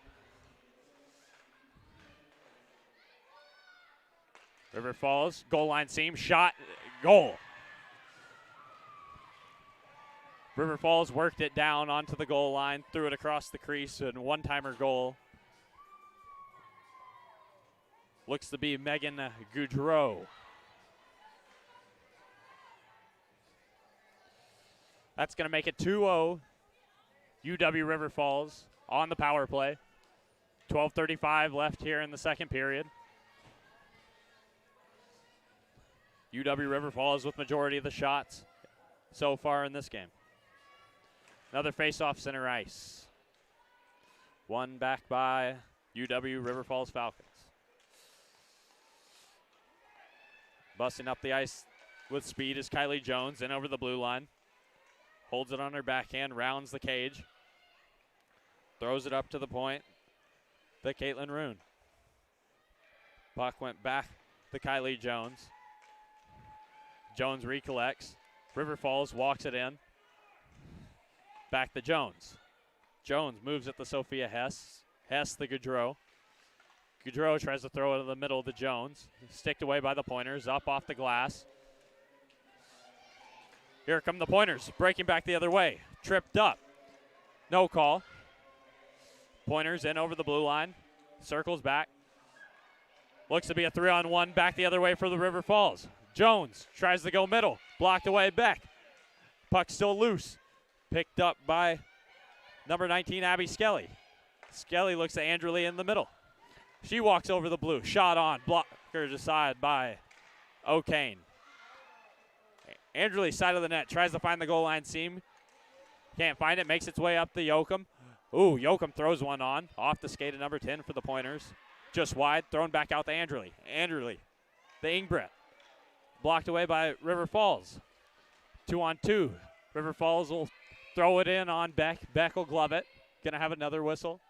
River Falls, goal line seam, shot, goal. River Falls worked it down onto the goal line, threw it across the crease, and one-timer goal. Looks to be Megan Goudreau. That's going to make it 2-0 UW River Falls on the power play. 12:35 left here in the second period. UW River Falls with majority of the shots so far in this game. Another face-off center ice. One back by UW River Falls Falcons. Busting up the ice with speed is Kylie Jones in over the blue line. Holds it on her backhand, rounds the cage. Throws it up to the point to Caitlin Roon. Puck went back to Kylie Jones. Jones recollects. River Falls walks it in. Back to Jones. Jones moves it to Sophia Hess. Hess the Goudreau. Goudreau tries to throw it in the middle to Jones. Sticked away by the Pointers. Up off the glass. Here come the Pointers. Breaking back the other way. Tripped up. No call. Pointers in over the blue line. Circles back. Looks to be a 3-on-1 back the other way for the River Falls. Jones tries to go middle. Blocked away Beck. Puck still loose. Picked up by number 19, Abby Skelly. Skelly looks at Andrew Lee in the middle. She walks over the blue. Shot on. Blocker aside by O'Kane. Andrew Lee, side of the net. Tries to find the goal line seam. Can't find it. Makes its way up to Yoakum. Ooh, Yoakum throws one on. Off the skate of number 10 for the Pointers. Just wide. Thrown back out to Andrew Lee. Andrew Lee. The Ingbrett. Blocked away by River Falls. 2-on-2. River Falls will throw it in on Beck. Beck will glove it. Going to have another whistle.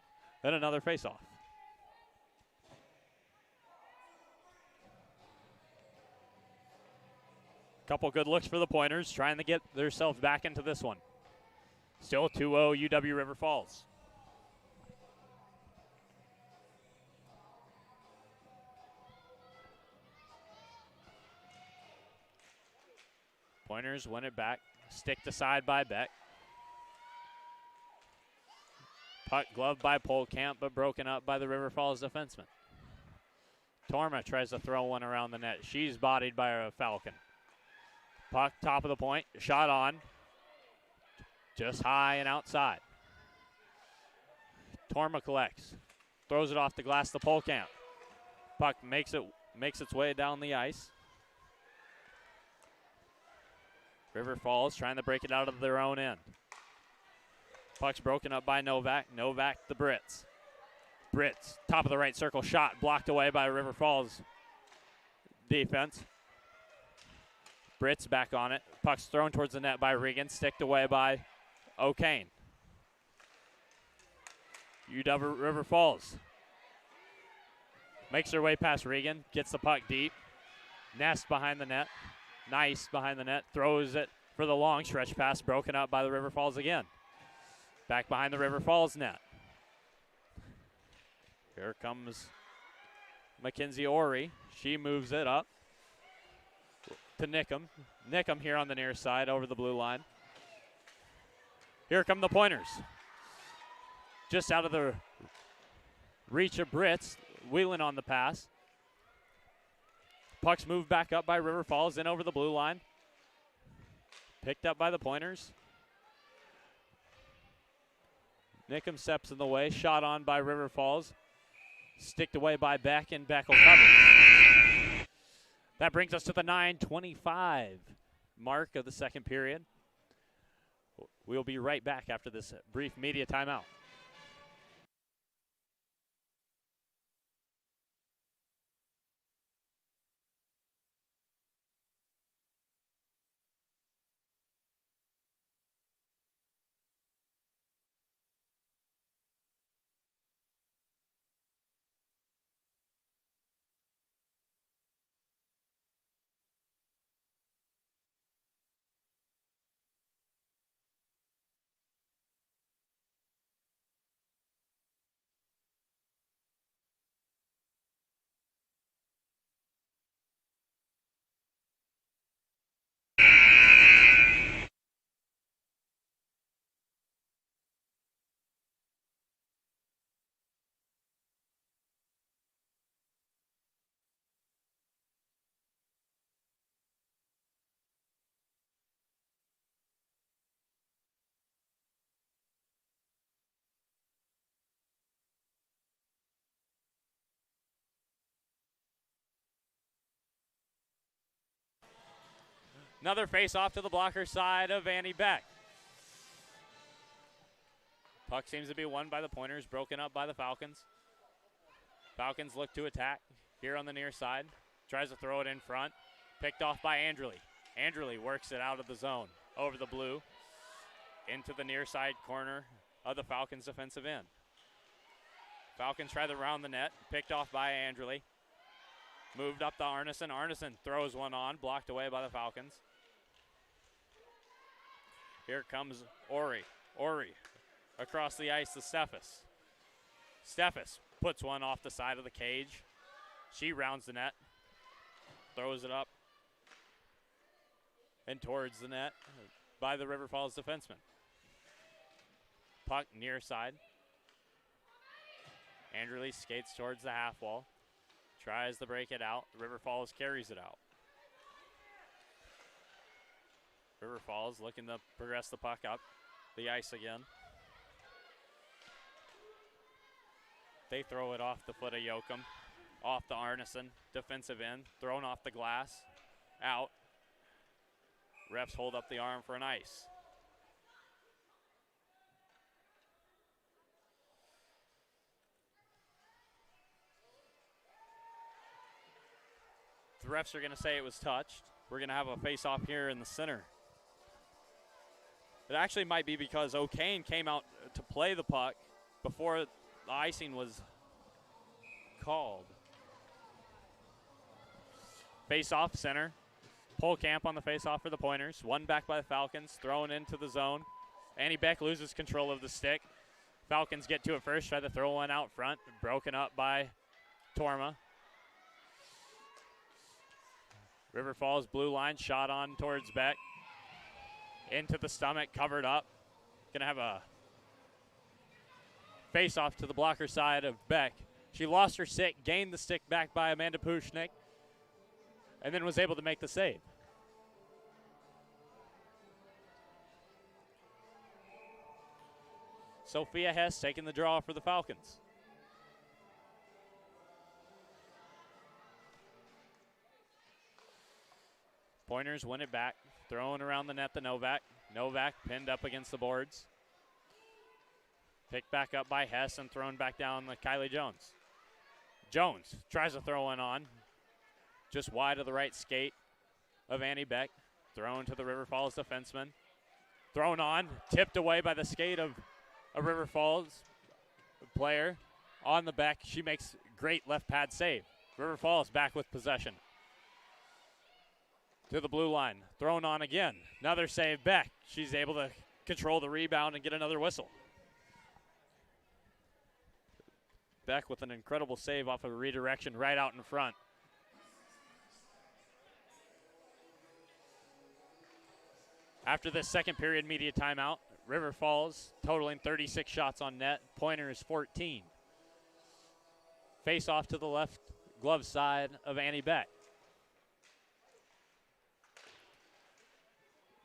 Then another face-off. Couple good looks for the Pointers, trying to get themselves back into this one. Still 2-0 UW River Falls. Pointers win it back. Stick to side by Beck. Puck gloved by Polkamp, but broken up by the River Falls defenseman. Torma tries to throw one around the net. She's bodied by a Falcon. Puck top of the point. Shot on. Just high and outside. Torma collects. Throws it off the glass to Polkamp. Puck makes its way down the ice. River Falls trying to break it out of their own end. Puck's broken up by Novak. Novak the Brits. Brits, top of the right circle shot, blocked away by River Falls defense. Brits back on it. Puck's thrown towards the net by Regan, sticked away by O'Kane. UW River Falls Makes her way past Regan, gets the puck deep. Nest behind the net. Nice behind the net. Throws it for the long stretch pass, broken up by the River Falls again. Back behind the River Falls net. Here comes Mackenzie Ori. She moves it up to Nickham. Nickham here on the near side over the blue line. Here come the Pointers. Just out of the reach of Brits. Wheeling on the pass. Puck's moved back up by River Falls, in over the blue line. Picked up by the Pointers. Nickham steps in the way. Shot on by River Falls. Sticked away by Beck, and Beck will cover. That brings us to the 9:25 mark of the second period. We'll be right back after this brief media timeout. Another face-off to the blocker side of Annie Beck. Puck seems to be won by the Pointers, broken up by the Falcons. Falcons look to attack here on the near side. Tries to throw it in front. Picked off by Andrely. Andrely works it out of the zone, over the blue, into the near side corner of the Falcons' defensive end. Falcons try to round the net, picked off by Andrely. Moved up to Arneson. Arneson throws one on, blocked away by the Falcons. Here comes Ori. Ori across the ice to Steffes. Steffes puts one off the side of the cage. She rounds the net, throws it up and towards the net by the River Falls defenseman. Puck near side. Andrely skates towards the half wall. Tries to break it out. River Falls carries it out. River Falls looking to progress the puck up the ice again. They throw it off the foot of Yoakum. Off to Arneson. Defensive end. Thrown off the glass. Out. Refs hold up the arm for an ice. The refs are going to say it was touched. We're going to have a face-off here in the center. It actually might be because O'Kane came out to play the puck before the icing was called. Face-off center. Polkamp on the face-off for the Pointers. One back by the Falcons, thrown into the zone. Annie Beck loses control of the stick. Falcons get to it first, try to throw one out front. Broken up by Torma. River Falls blue line, shot on towards Beck. Into the stomach, covered up. Gonna have a face-off to the blocker side of Beck. She lost her stick, gained the stick back by Amanda Pushnik, and then was able to make the save. Sophia Hess taking the draw for the Falcons. Pointers win it back. Throwing around the net to Novak. Novak pinned up against the boards. Picked back up by Hess and thrown back down to Kylie Jones. Jones tries to throw one on. Just wide of the right skate of Annie Beck. Thrown to the River Falls defenseman. Thrown on. Tipped away by the skate of a River Falls player. On the back, she makes great left pad save. River Falls back with possession. To the blue line, thrown on again. Another save, Beck. She's able to control the rebound and get another whistle. Beck with an incredible save off of a redirection right out in front. After this second period media timeout, River Falls totaling 36 shots on net. Pointers 14. Face off to the left glove side of Annie Beck.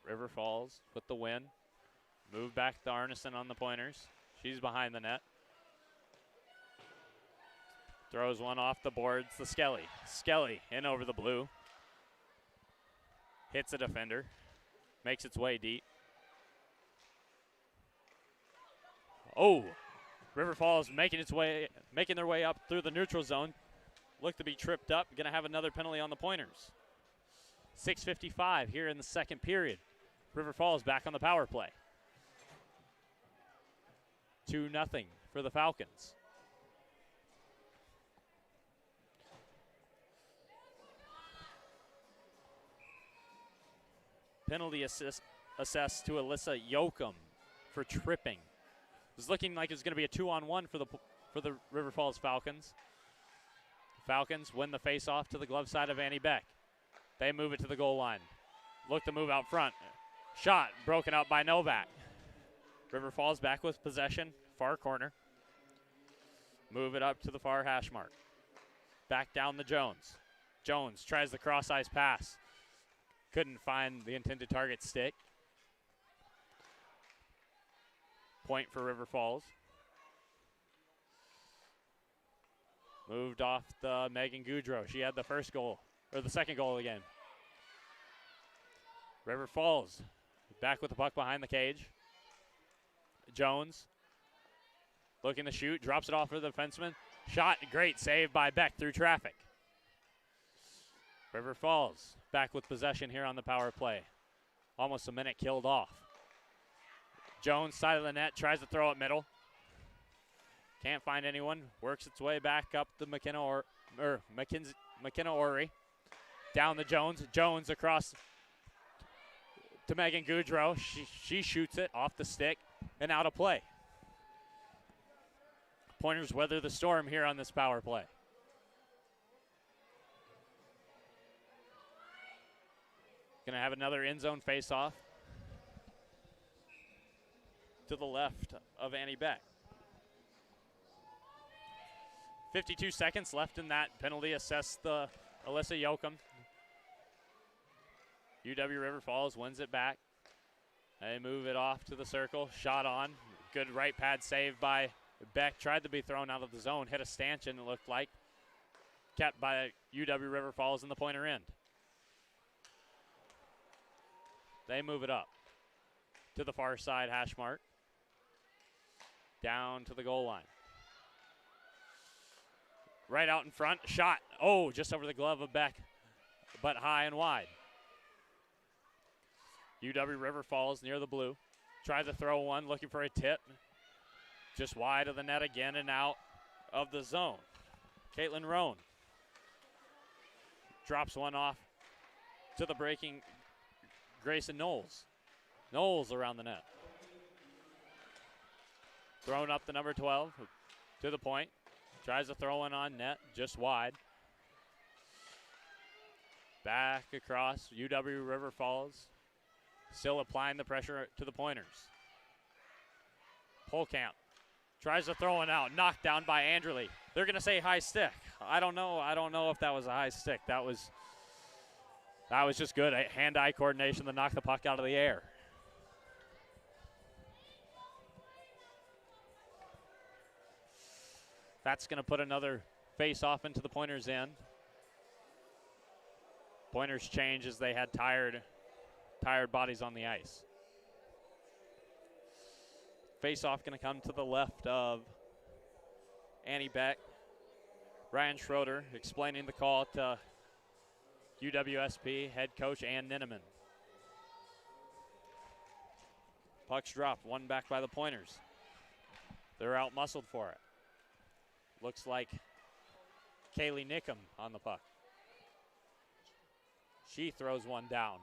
River Falls with the win. Move back to Arneson on the pointers. She's behind the net. Throws one off the boards to Skelly. Skelly in over the blue. Hits a defender. Makes its way deep. Oh, River Falls making their way up through the neutral zone. Look to be tripped up. Going to have another penalty on the pointers. 6:55 here in the second period. River Falls back on the power play. 2-0 for the Falcons. Penalty assessed to Alyssa Yoakum for tripping. It was looking like it was going to be a 2-on-1 for the River Falls Falcons. Falcons win the face-off to the glove side of Annie Beck. They move it to the goal line. Look to move out front. Shot broken up by Novak. River Falls back with possession, far corner. Move it up to the far hash mark. Back down to Jones. Jones tries the cross-ice pass. Couldn't find the intended target stick. Point for River Falls. Moved off the Megan Goudreau. She had the first goal, or the second goal of the game. River Falls back with the puck behind the cage. Jones looking to shoot, drops it off for the defenseman. Shot, great save by Beck through traffic. River Falls back with possession here on the power play. Almost a minute killed off. Jones, side of the net, tries to throw it middle. Can't find anyone. Works its way back up to McKenna Ori. Down to Jones. Jones across to Megan Goudreau. She shoots it off the stick and out of play. Pointers weather the storm here on this power play. Gonna have another end zone face-off to the left of Annie Beck. 52 seconds left in that penalty assessed the Alyssa Yoakum. UW River Falls wins it back. They move it off to the circle. Shot on. Good right pad save by Beck. Tried to be thrown out of the zone. Hit a stanchion, it looked like. Kept by UW River Falls in the pointer end. They move it up to the far side hash mark. Down to the goal line. Right out in front, shot. Oh, just over the glove of Beck, but high and wide. UW River Falls near the blue. Tries to throw one, looking for a tip. Just wide of the net again and out of the zone. Caitlin Roan drops one off to the breaking Grayson Knowles. Knowles around the net. Thrown up the number 12 to the point. Tries to throw one on net, just wide. Back across UW River Falls. Still applying the pressure to the pointers. Polkamp tries to throw one out, knocked down by Anderley. They're gonna say high stick. I don't know if that was a high stick. That was just good hand-eye coordination to knock the puck out of the air. That's going to put another face-off into the Pointers' end. Pointers change as they had tired bodies on the ice. Face-off going to come to the left of Annie Beck. Ryan Schroeder explaining the call to UWSP head coach Ann Ninneman. Puck's dropped, one back by the Pointers. They're out-muscled for it. Looks like Kaylee Nickham on the puck. She throws one down.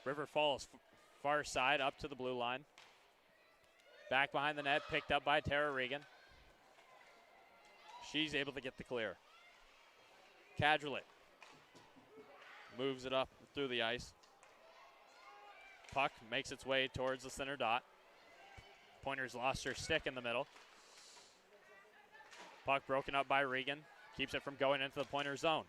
River Falls far side up to the blue line. Back behind the net, picked up by Tara Regan. She's able to get the clear. Kadrlik moves it up through the ice. Puck makes its way towards the center dot. Pointers lost her stick in the middle. Puck broken up by Regan. Keeps it from going into the Pointer zone.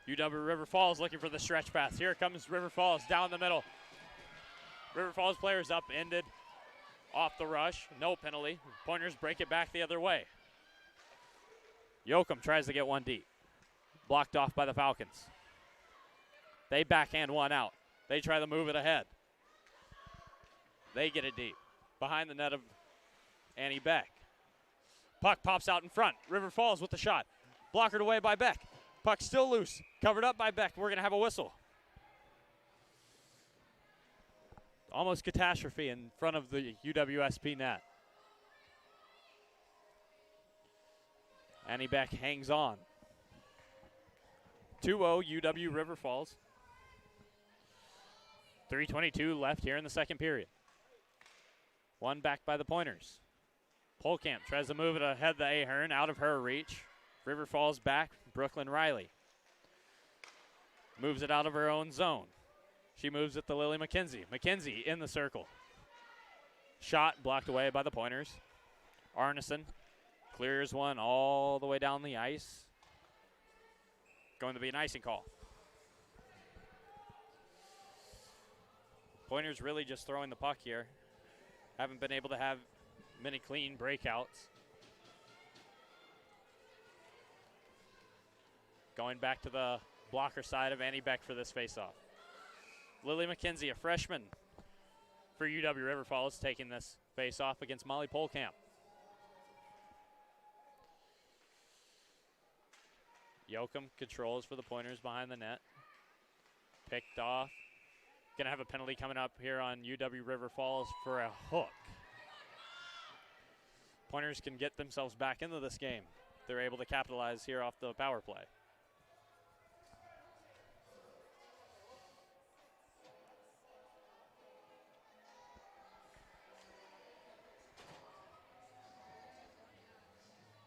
UW River Falls looking for the stretch pass. Here comes River Falls down the middle. River Falls players upended off the rush. No penalty. Pointers break it back the other way. Yoakum tries to get one deep. Blocked off by the Falcons. They backhand one out. They try to move it ahead. They get it deep. Behind the net of Annie Beck. Puck pops out in front. River Falls with the shot. Blockered away by Beck. Puck still loose. Covered up by Beck. We're going to have a whistle. Almost catastrophe in front of the UWSP net. Annie Beck hangs on. 2-0 UW River Falls. 3:22 left here in the second period. One back by the Pointers. Polkamp tries to move it ahead the Ahern, out of her reach. River Falls back, Brooklyn Riley. Moves it out of her own zone. She moves it to Lily McKenzie. McKenzie in the circle. Shot blocked away by the Pointers. Arneson clears one all the way down the ice. Going to be an icing call. Pointers really just throwing the puck here. Haven't been able to have many clean breakouts. Going back to the blocker side of Annie Beck for this faceoff. Lily McKenzie, a freshman for UW River Falls, taking this faceoff against Molly Polkamp. Yoakum controls for the Pointers behind the net. Picked off. Gonna have a penalty coming up here on UW River Falls for a hook. Pointers can get themselves back into this game. They're able to capitalize here off the power play.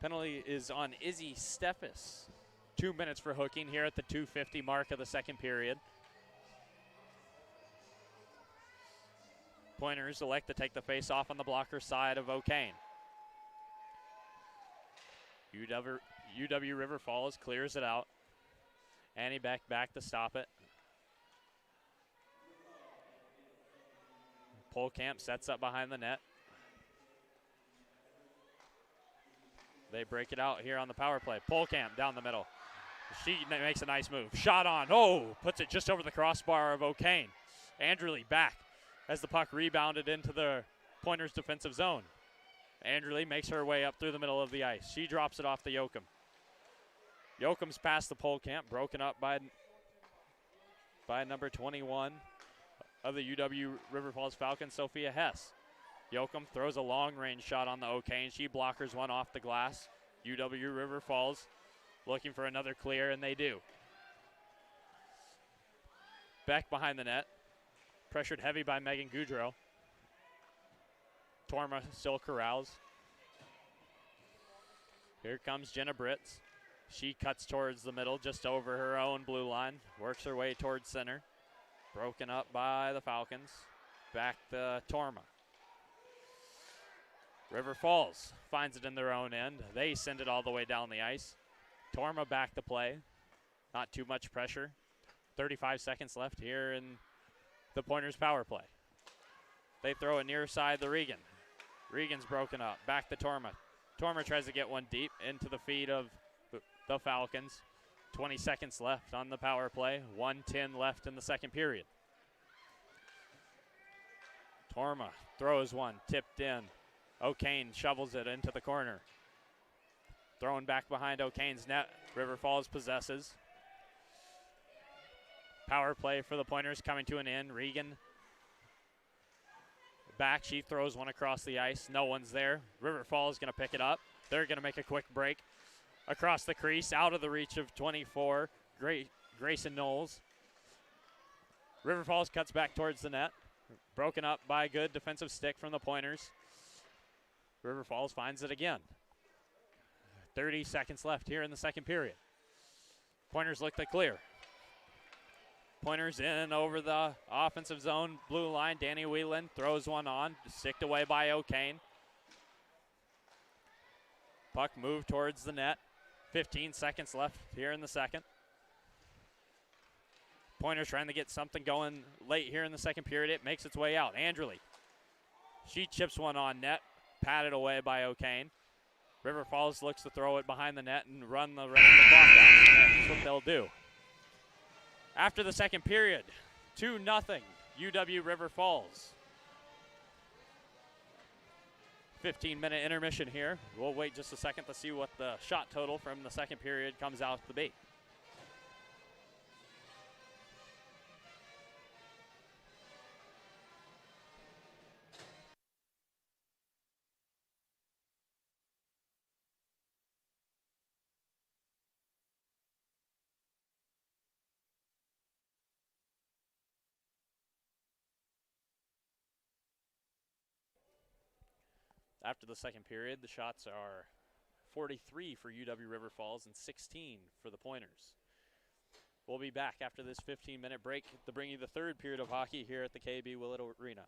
Penalty is on Izzy Steffes. 2 minutes for hooking here at the 2:50 mark of the second period. Pointers elect to take the face off on the blocker side of O'Kane. UW River Falls clears it out. Annie Beck back to stop it. Polkamp sets up behind the net. They break it out here on the power play. Polkamp down the middle. She makes a nice move. Shot on. Oh, puts it just over the crossbar of O'Kane. Andrew back as the puck rebounded into the Pointers' defensive zone. Andrew makes her way up through the middle of the ice. She drops it off to Yoakum. Yoakum's past the Polkamp, broken up by number 21 of the UW River Falls Falcons, Sophia Hess. Yoakum throws a long-range shot on the O'Kane. She blockers one off the glass. UW River Falls looking for another clear, and they do. Beck behind the net. Pressured heavy by Megan Goudreau. Torma still corrals. Here comes Jenna Britz. She cuts towards the middle, just over her own blue line. Works her way towards center. Broken up by the Falcons. Back to Torma. River Falls finds it in their own end. They send it all the way down the ice. Torma back to play. Not too much pressure. 35 seconds left here in the Pointers power play. They throw it near side to Regan. Regan's broken up. Back to Torma. Torma tries to get one deep into the feet of the Falcons. 20 seconds left on the power play. 1:10 left in the second period. Torma throws one, tipped in. O'Kane shovels it into the corner. Thrown back behind O'Kane's net. River Falls possesses. Power play for the Pointers coming to an end. Regan back. She throws one across the ice. No one's there. River Falls going to pick it up. They're going to make a quick break across the crease, out of the reach of 24, Grayson Knowles. River Falls cuts back towards the net. Broken up by a good defensive stick from the Pointers. River Falls finds it again. 30 seconds left here in the second period. Pointers look to clear. Pointers in over the offensive zone blue line. Danny Whelan throws one on, sticked away by O'Kane. Puck moved towards the net. 15 seconds left here in the second. Pointers trying to get something going late here in the second period. It makes its way out. Andrely. She chips one on net, patted away by O'Kane. River Falls looks to throw it behind the net and run the rest of the clock out. And that's what they'll do. After the second period, 2-0 UW River Falls. 15-minute intermission here. We'll wait just a second to see what the shot total from the second period comes out to be. After the second period, the shots are 43 for UW River Falls and 16 for the Pointers. We'll be back after this 15-minute break to bring you the third period of hockey here at the KB Willett Arena.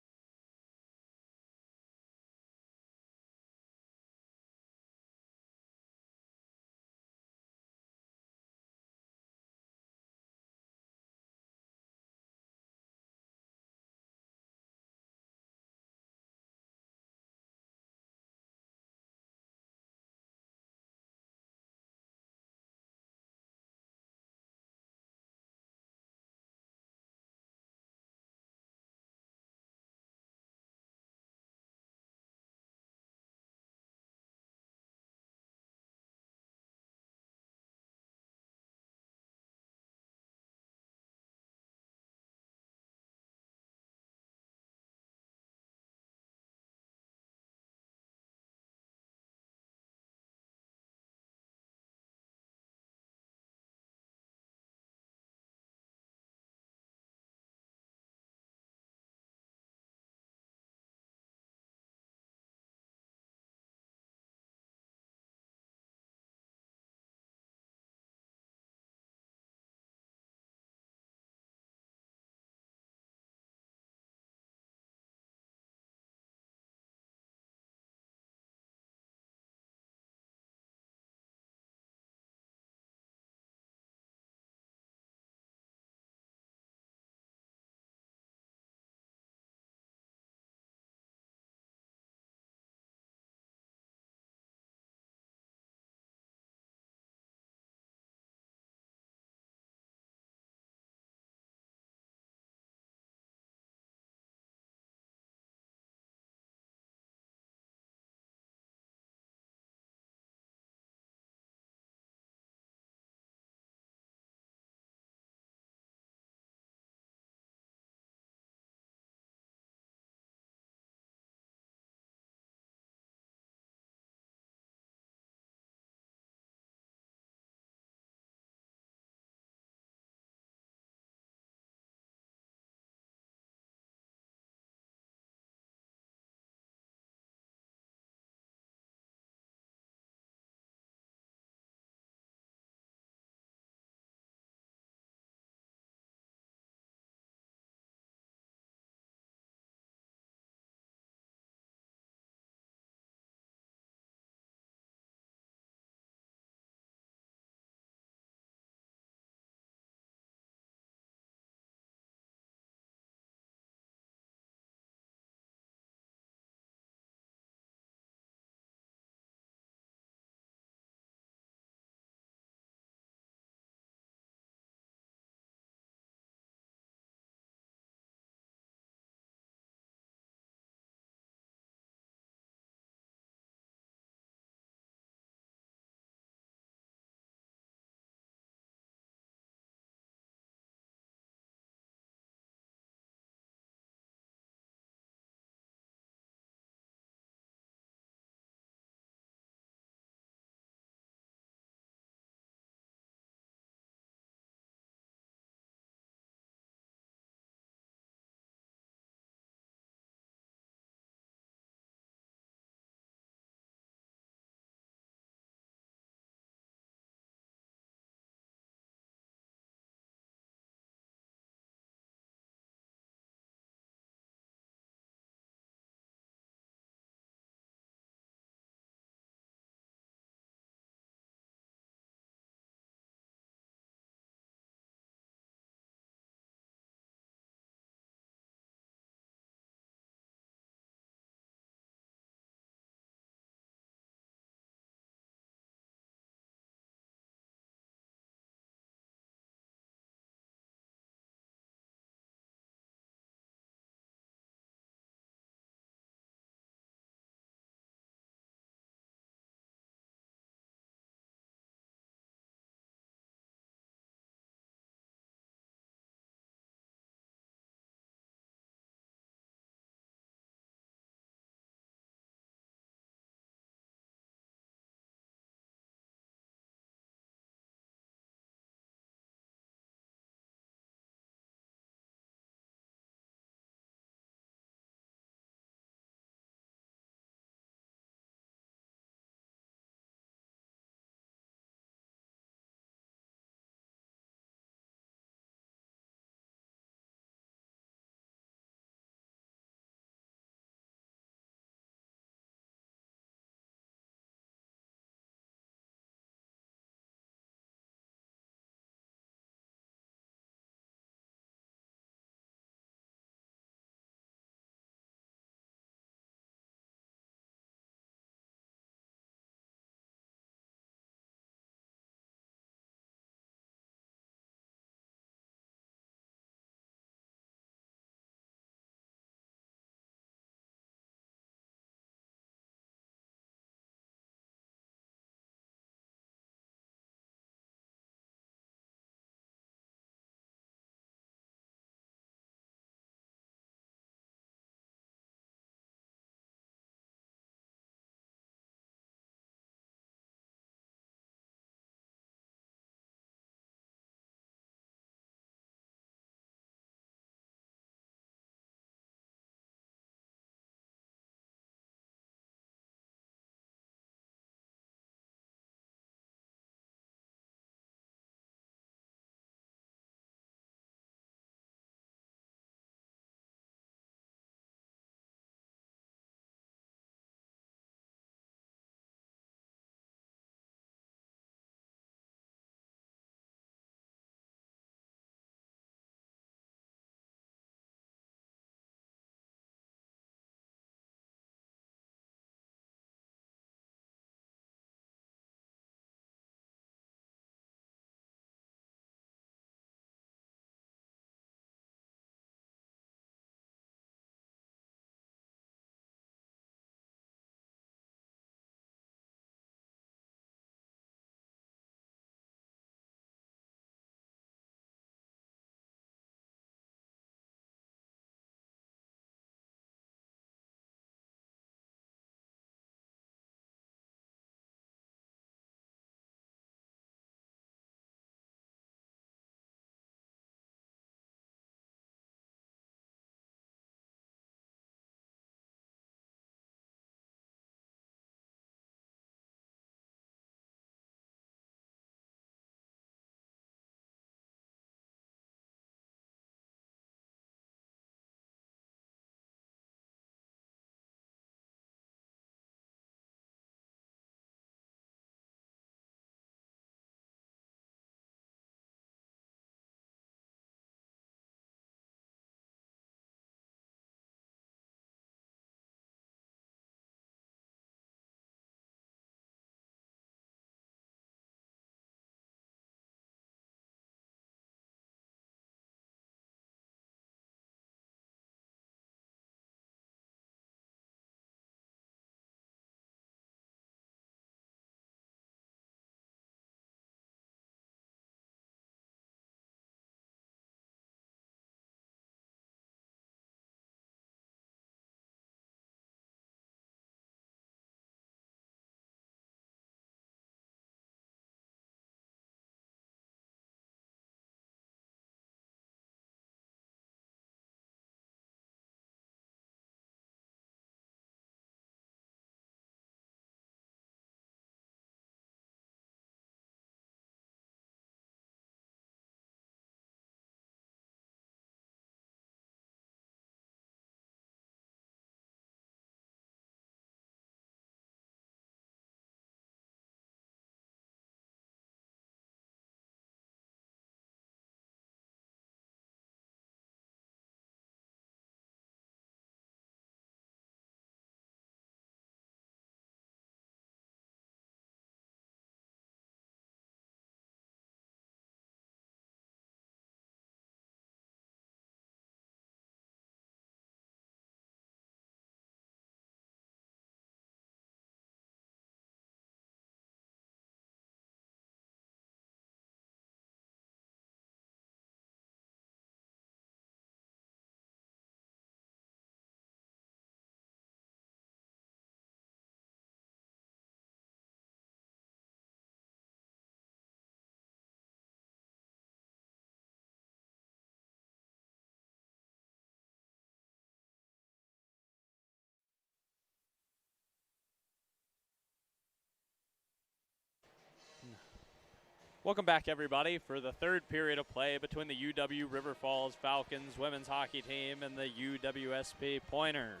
Welcome back, everybody, for the third period of play between the UW River Falls Falcons women's hockey team and the UWSP Pointers.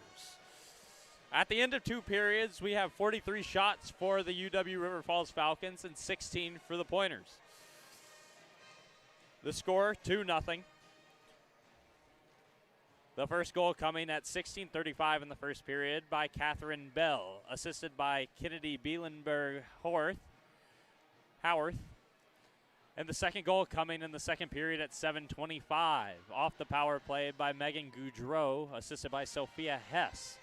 At the end of 2 periods, we have 43 shots for the UW River Falls Falcons and 16 for the Pointers. The score, 2-0. The first goal coming at 16:35 in the first period by Catherine Bell, assisted by Kennedy Bielenberg-Howarth. And the second goal coming in the second period at 7:25, off the power play by Megan Goudreau, assisted by Sophia Hess.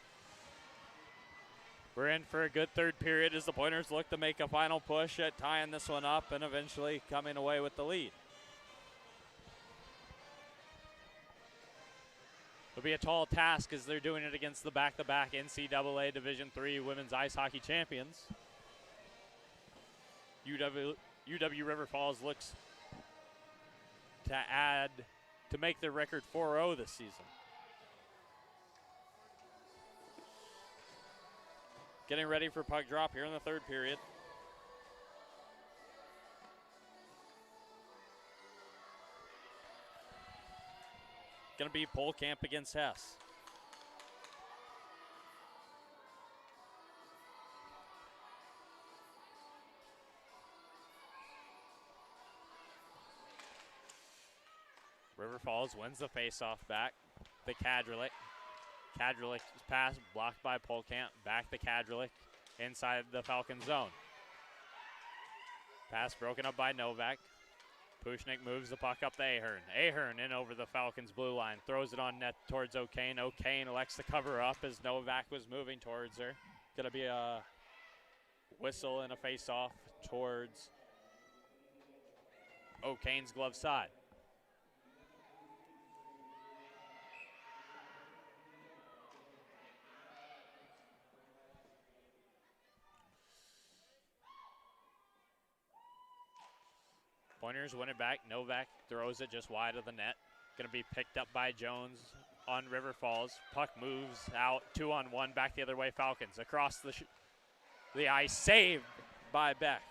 We're in for a good third period as the Pointers look to make a final push at tying this one up and eventually coming away with the lead. It'll be a tall task as they're doing it against the back-to-back NCAA Division III women's ice hockey champions. UW River Falls looks to make their record 4-0 this season. Getting ready for puck drop here in the third period. Going to be Polkamp against Hess. River Falls wins the faceoff back. The Kadrlik. Kadrilik's pass blocked by Polkamp. Back to Kadrilik inside the Falcon zone. Pass broken up by Novak. Pushnik moves the puck up to Ahern. Ahern in over the Falcons' blue line. Throws it on net towards O'Kane. O'Kane elects to cover up as Novak was moving towards her. Going to be a whistle and a face-off towards O'Kane's glove side. Pointers win it back. Novak throws it just wide of the net. Going to be picked up by Jones on River Falls. Puck moves out 2-on-1 back the other way. Falcons across the ice. Saved by Beck.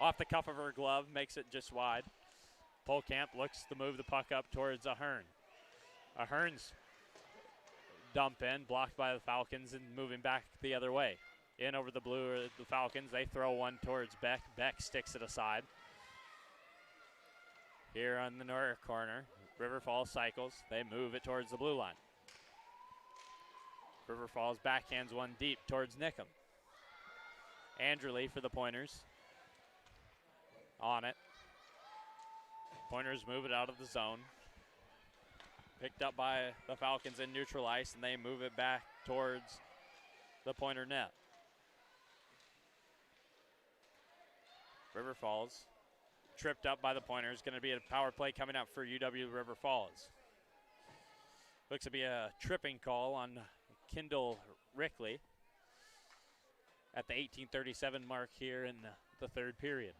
Off the cuff of her glove. Makes it just wide. Polkamp looks to move the puck up towards Ahern. Ahern's dump in. Blocked by the Falcons and moving back the other way. In over the blue the Falcons. They throw one towards Beck. Beck sticks it aside. Here on the north corner, River Falls cycles. They move it towards the blue line. River Falls backhands one deep towards Nickham. Andrely for the Pointers. On it. Pointers move it out of the zone. Picked up by the Falcons in neutral ice, and they move it back towards the Pointer net. River Falls tripped up by the Pointers. Going to be a power play coming up for UW River Falls. Looks to be a tripping call on Kendall Rickley at the 18:37 mark here in the third period.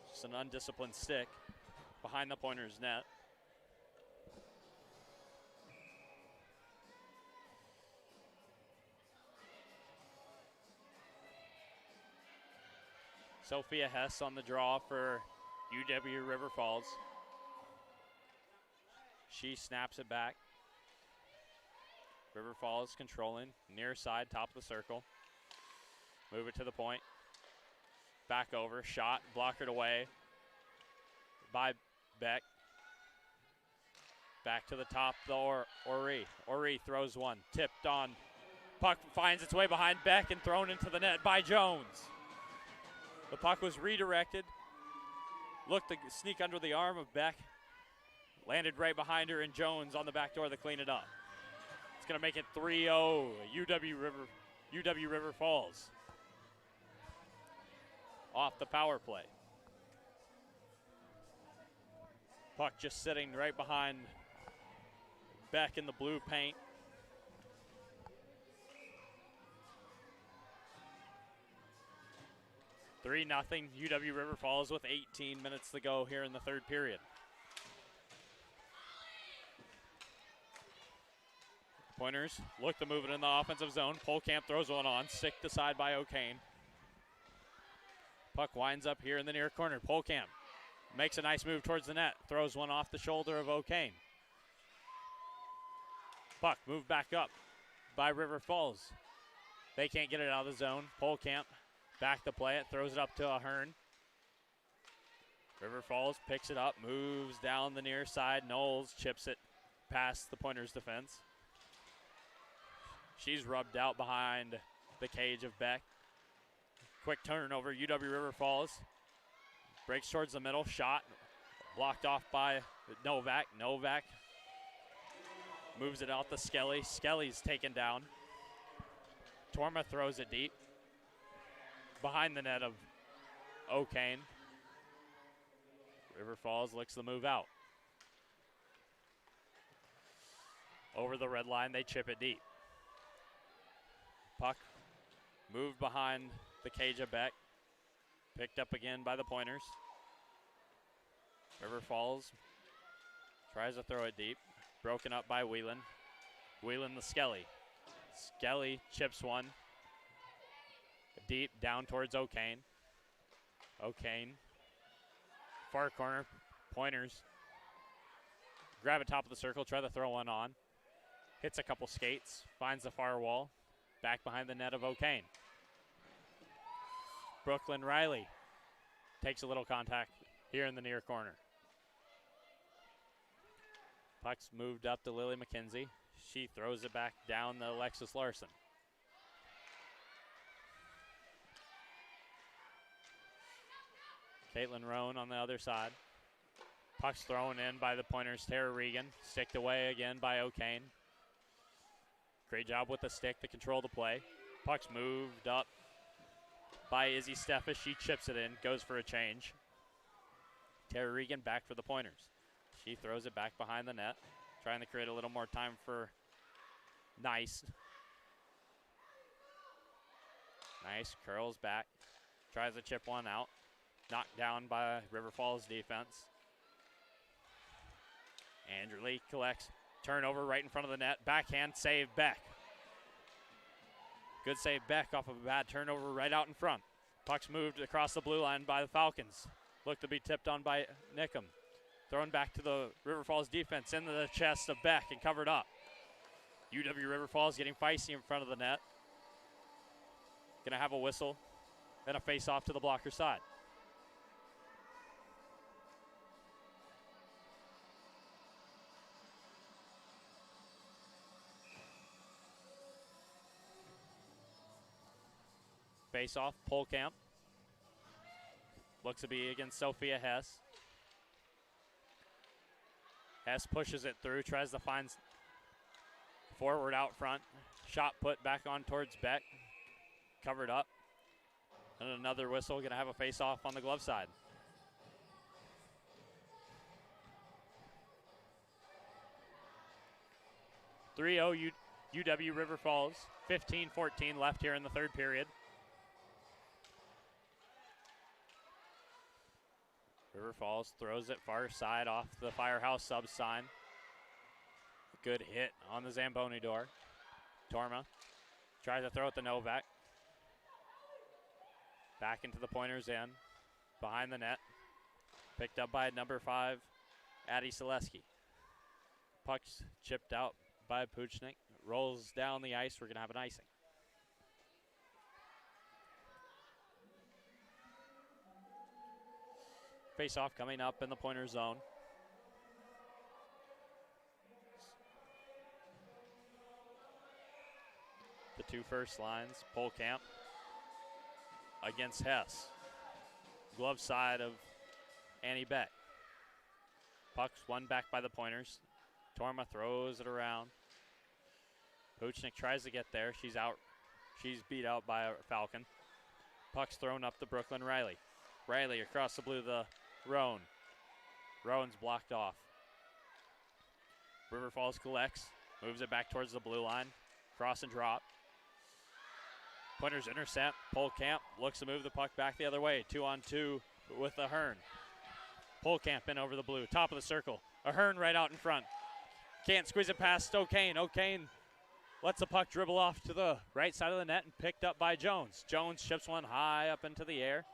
Just an undisciplined stick behind the Pointers net. Sophia Hess on the draw for UW River Falls. She snaps it back. River Falls controlling, near side, top of the circle. Move it to the point. Back over, shot, blockered away by Beck. Back to the top, the Ori. Ori throws one, tipped on. Puck finds its way behind Beck and thrown into the net by Jones. The puck was redirected, looked to sneak under the arm of Beck, landed right behind her, and Jones on the back door to clean it up. It's going to make it 3-0 UW River Falls off the power play. Puck just sitting right behind Beck in the blue paint. 3-0 UW River Falls with 18 minutes to go here in the third period. Pointers look to move it in the offensive zone. Polkamp throws one on, sticked aside by O'Kane. Puck winds up here in the near corner. Polkamp makes a nice move towards the net, throws one off the shoulder of O'Kane. Puck moved back up by River Falls. They can't get it out of the zone. Polkamp back to play it, throws it up to Ahern. River Falls picks it up, moves down the near side. Knowles chips it past the Pointers defense. She's rubbed out behind the cage of Beck. Quick turnover, UW River Falls. Breaks towards the middle, shot. Blocked off by Novak. Novak moves it out to Skelly. Skelly's taken down. Torma throws it deep. Behind the net of O'Kane. River Falls looks the move out. Over the red line, they chip it deep. Puck moved behind the cage of Beck. Picked up again by the Pointers. River Falls tries to throw it deep. Broken up by Whelan. Whelan to Skelly. Skelly chips one. Deep down towards O'Kane. O'Kane. Far corner. Pointers grab it top of the circle, try to throw one on. Hits a couple skates. Finds the far wall. Back behind the net of O'Kane. Brooklyn Riley takes a little contact here in the near corner. Puck's moved up to Lily McKenzie. She throws it back down to Alexis Larson. Caitlin Roan on the other side. Puck's thrown in by the Pointers' Tara Regan. Sticked away again by O'Kane. Great job with the stick to control the play. Puck's moved up by Izzy Steffes. She chips it in, goes for a change. Tara Regan back for the Pointers. She throws it back behind the net, trying to create a little more time for Nice. Nice curls back, tries to chip one out. Knocked down by River Falls defense. Andrew Lee collects. Turnover right in front of the net. Backhand save Beck. Good save Beck off of a bad turnover right out in front. Puck's moved across the blue line by the Falcons. Looked to be tipped on by Nickham. Thrown back to the River Falls defense into the chest of Beck and covered up. UW River Falls getting feisty in front of the net. Gonna have a whistle and a face-off to the blocker side. Face-off, Polkamp. Looks to be against Sophia Hess. Hess pushes it through, tries to find forward out front. Shot put back on towards Beck. Covered up. And another whistle, gonna have a face-off on the glove side. UW River Falls, 15-14 left here in the third period. River Falls throws it far side off the Firehouse sub sign. Good hit on the Zamboni door. Torma tries to throw it to Novak. Back into the Pointers end. Behind the net. Picked up by number 5, Addie Selesky. Puck's chipped out by Puchnik. Rolls down the ice. We're going to have an icing. Face-off coming up in the Pointer zone. The two first lines, Polkamp against Hess. Glove side of Annie Beck. Puck's won back by the Pointers. Torma throws it around. Puchnik tries to get there. She's out. She's beat out by a Falcon. Puck's thrown up to Brooklyn Riley. Riley across the blue to Roan. Roan's blocked off. River Falls collects. Moves it back towards the blue line. Cross and drop. Pointers intercept. Polkamp looks to move the puck back the other way. 2-on-2 with Ahern. Polkamp in over the blue. Top of the circle. Ahern right out in front. Can't squeeze it past O'Kane. O'Kane Lets the puck dribble off to the right side of the net and picked up by Jones. Jones chips one high up into the air.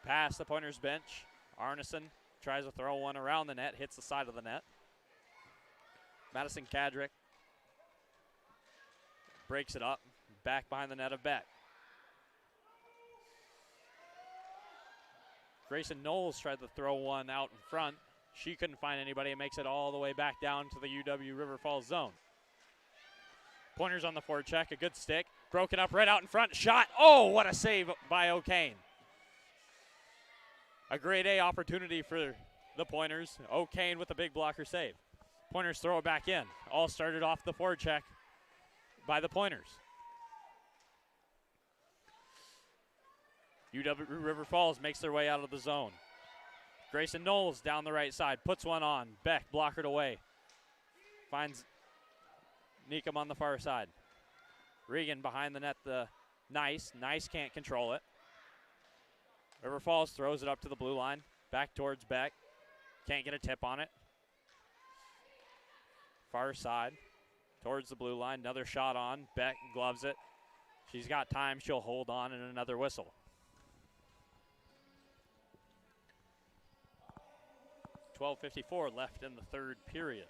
Past the Pointers bench. Arneson tries to throw one around the net, hits the side of the net. Madison Kadrick breaks it up, back behind the net of Beck. Grayson Knowles tried to throw one out in front. She couldn't find anybody and makes it all the way back down to the UW River Falls zone. Pointers on the forecheck, a good stick. Broken up right out in front, shot. Oh, what a save by O'Kane. A grade A opportunity for the Pointers. O'Kane with a big blocker save. Pointers throw it back in. All started off the forecheck by the Pointers. UW River Falls makes their way out of the zone. Grayson Knowles down the right side, puts one on. Beck blockered away. Finds Neekum on the far side. Regan behind the net, Nice can't control it. River Falls throws it up to the blue line, back towards Beck. Can't get a tip on it. Far side, towards the blue line, another shot on. Beck gloves it. She's got time, she'll hold on, and another whistle. 12:54 left in the third period.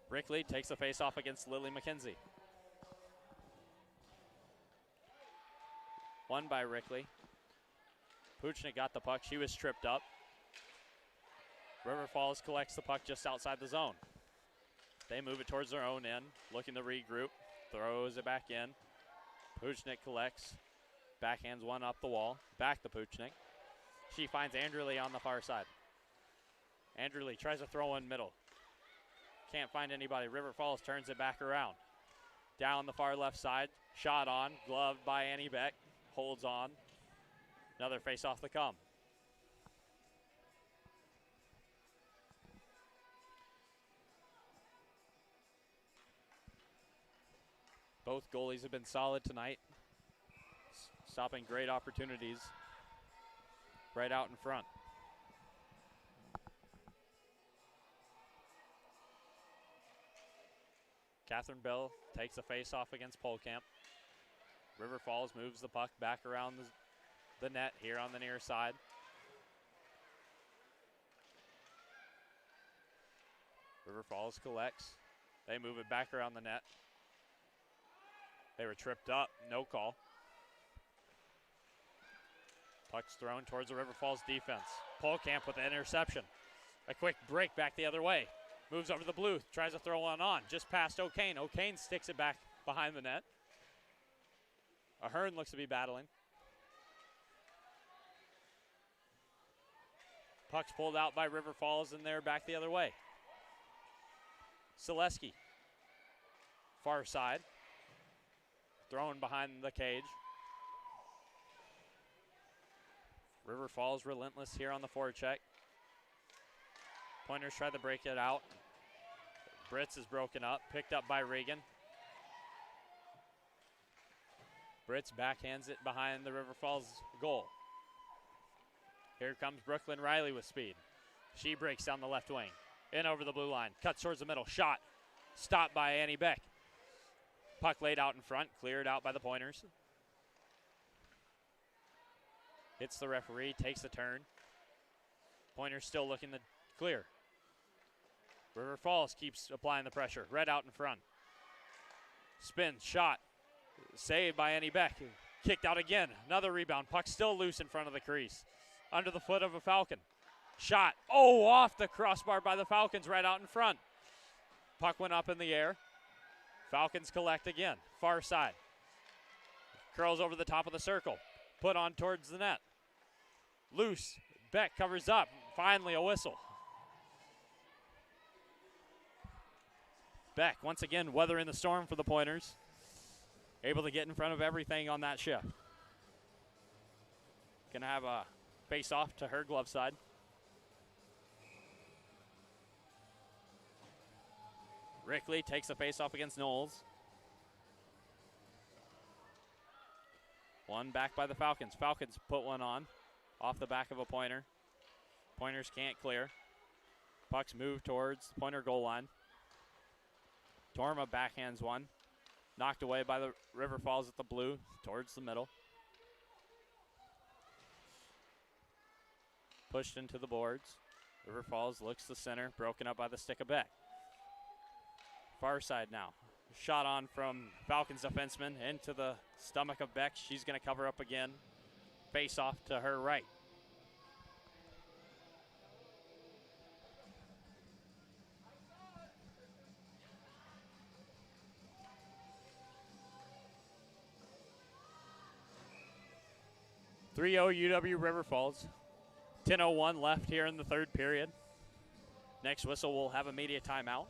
Brickley takes the face-off against Lily McKenzie. Won by Rickley. Puchnik got the puck. She was tripped up. River Falls collects the puck just outside the zone. They move it towards their own end, looking to regroup. Throws it back in. Puchnik collects. Backhands one up the wall. Back to Puchnik. She finds Anderley on the far side. Anderley tries to throw in middle. Can't find anybody. River Falls turns it back around. Down the far left side. Shot on. Gloved by Annie Beck. Holds on. Another face off the come. Both goalies have been solid tonight. Stopping great opportunities right out in front. Catherine Bell takes a face-off against Polkamp. River Falls moves the puck back around the net here on the near side. River Falls collects. They move it back around the net. They were tripped up, no call. Puck's thrown towards the River Falls defense. Polkamp with the interception. A quick break back the other way. Moves over to the blue, tries to throw one on, just past O'Kane. O'Kane sticks it back behind the net. Ahern looks to be battling. Puck's pulled out by River Falls and they're back the other way. Selesky, far side. Thrown behind the cage. River Falls relentless here on the forecheck. Pointers try to break it out. Britz is broken up, picked up by Regan. Britz backhands it behind the River Falls goal. Here comes Brooklyn Riley with speed. She breaks down the left wing. In over the blue line, cuts towards the middle, shot. Stopped by Annie Beck. Puck laid out in front, cleared out by the Pointers. Hits the referee, takes the turn. Pointers still looking to clear. River Falls keeps applying the pressure. Red out in front. Spin, shot. Saved by Annie Beck. Kicked out again. Another rebound. Puck still loose in front of the crease. Under the foot of a Falcon. Shot. Oh, off the crossbar by the Falcons right out in front. Puck went up in the air. Falcons collect again. Far side. Curls over the top of the circle. Put on towards the net. Loose. Beck covers up. Finally a whistle. Beck once again weathering the storm for the Pointers. Able to get in front of everything on that shift. Gonna have a face off to her glove side. Rickley takes a face off against Knowles. One back by the Falcons. Falcons put one on off the back of a pointer. Pointers can't clear. Pucks move towards the pointer goal line. Torma backhands one. Knocked away by the River Falls at the blue towards the middle. Pushed into the boards. River Falls looks to center, broken up by the stick of Beck. Far side now. Shot on from Falcons defenseman into the stomach of Beck. She's going to cover up again. Face off to her right. .30 UW River Falls. 10:01 left here in the third period. Next whistle will have a media timeout.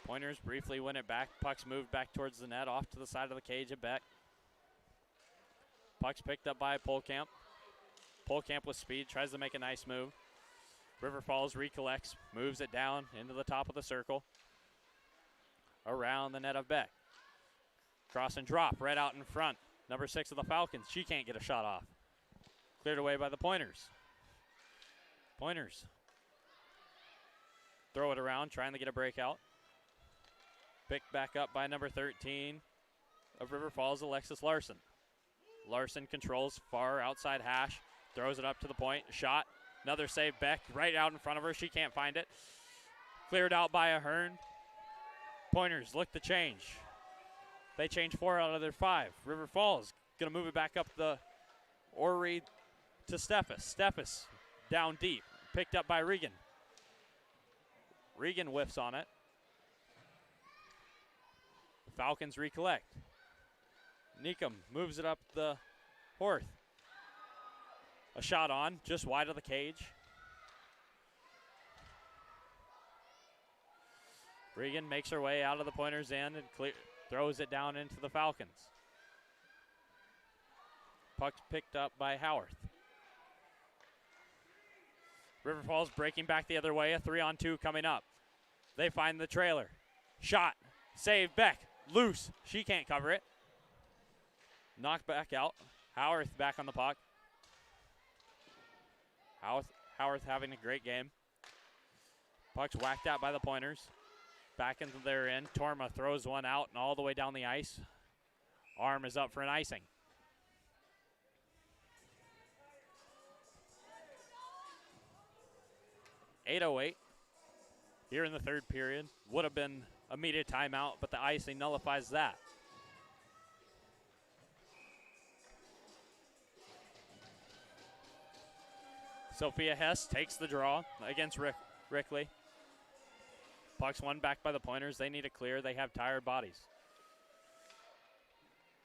Pointers briefly win it back. Puck's moved back towards the net, off to the side of the cage at Beck. Puck's picked up by Polkamp. Polkamp with speed, tries to make a nice move. River Falls recollects, moves it down into the top of the circle. Around the net of Beck. Cross and drop right out in front. Number 6 of the Falcons, she can't get a shot off. Cleared away by the Pointers. Pointers throw it around, trying to get a breakout. Picked back up by number 13 of River Falls, Alexis Larson. Larson controls far outside hash, throws it up to the point, shot. Another save, Beck right out in front of her. She can't find it. Cleared out by Ahern. Pointers look to change. They change 4 out of their 5. River Falls going to move it back up the Orrery to Steffes. Steffes down deep, picked up by Regan. Regan whiffs on it. The Falcons recollect. Neekum moves it up the Horth. A shot on, just wide of the cage. Regan makes her way out of the Pointers' end and throws it down into the Falcons. Puck's picked up by Howarth. River Falls breaking back the other way, a 3-on-2 coming up. They find the trailer. Shot, save Beck, loose, she can't cover it. Knocked back out. Howarth back on the puck. Howarth having a great game. Puck's whacked out by the Pointers. Back into their end. Torma throws one out and all the way down the ice. Arm is up for an icing. .808 here in the third period. Would have been immediate timeout, but the icing nullifies that. Sophia Hess takes the draw against Rickley. Puck's won back by the Pointers. They need a clear. They have tired bodies.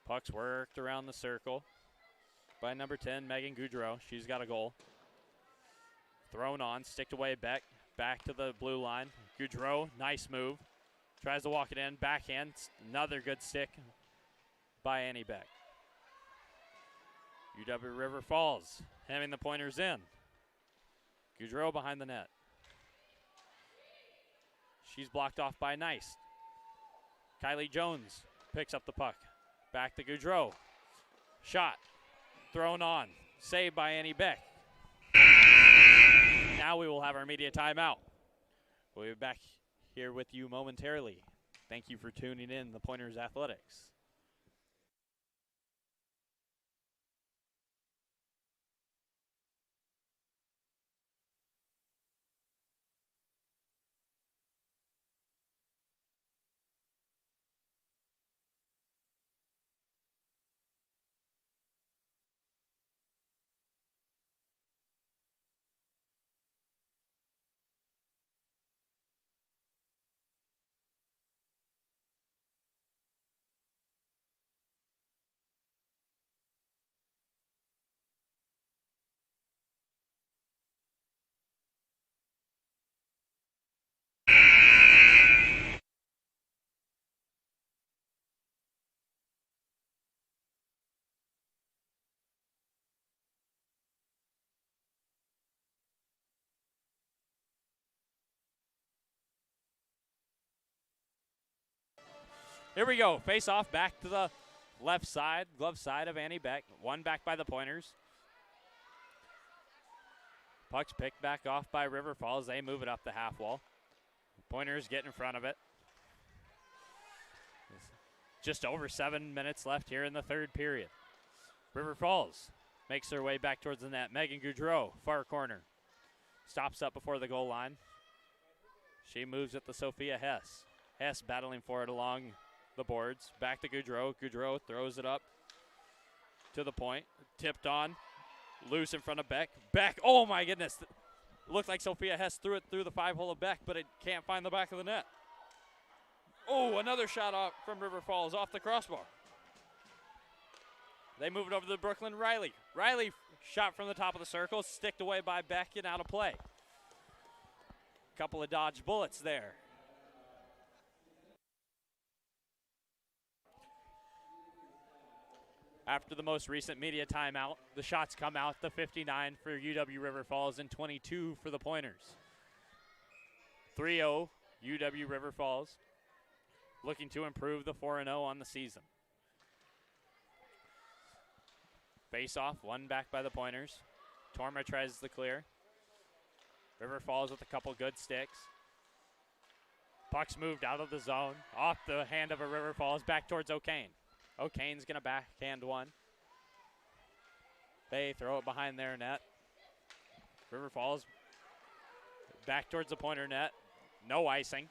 Puck's worked around the circle by number 10, Megan Goudreau. She's got a goal. Thrown on, sticked away Beck. Back to the blue line. Goudreau, nice move. Tries to walk it in, backhand. Another good stick by Annie Beck. UW River Falls having the Pointers in. Goudreau behind the net. She's blocked off by Nice. Kylie Jones picks up the puck. Back to Goudreau. Shot. Thrown on. Saved by Annie Beck. Now we will have our media timeout. We'll be back here with you momentarily. Thank you for tuning in to Pointers Athletics. Here we go. Face off back to the left side, glove side of Annie Beck. One back by the Pointers. Puck's picked back off by River Falls. They move it up the half wall. Pointers get in front of it. Just over 7 minutes left here in the third period. River Falls makes their way back towards the net. Megan Goudreau, far corner. Stops up before the goal line. She moves it to Sophia Hess. Hess battling for it along the boards. Back to Goudreau. Goudreau throws it up to the point. Tipped on. Loose in front of Beck. Beck, oh my goodness. Looked like Sophia Hess threw it through the 5-hole of Beck, but it can't find the back of the net. Oh, another shot off from River Falls off the crossbar. They move it over to Brooklyn Riley. Riley shot from the top of the circle, sticked away by Beck and out of play. Couple of dodged bullets there. After the most recent media timeout, the shots come out, the 59 for UW River Falls and 22 for the Pointers. 3-0 UW River Falls, looking to improve the 4-0 on the season. Face off, one back by the Pointers. Torma tries the clear. River Falls with a couple good sticks. Puck's moved out of the zone, off the hand of a River Falls, back towards O'Kane. O'Kane's going to backhand one. They throw it behind their net. River Falls back towards the Pointer net. No icing.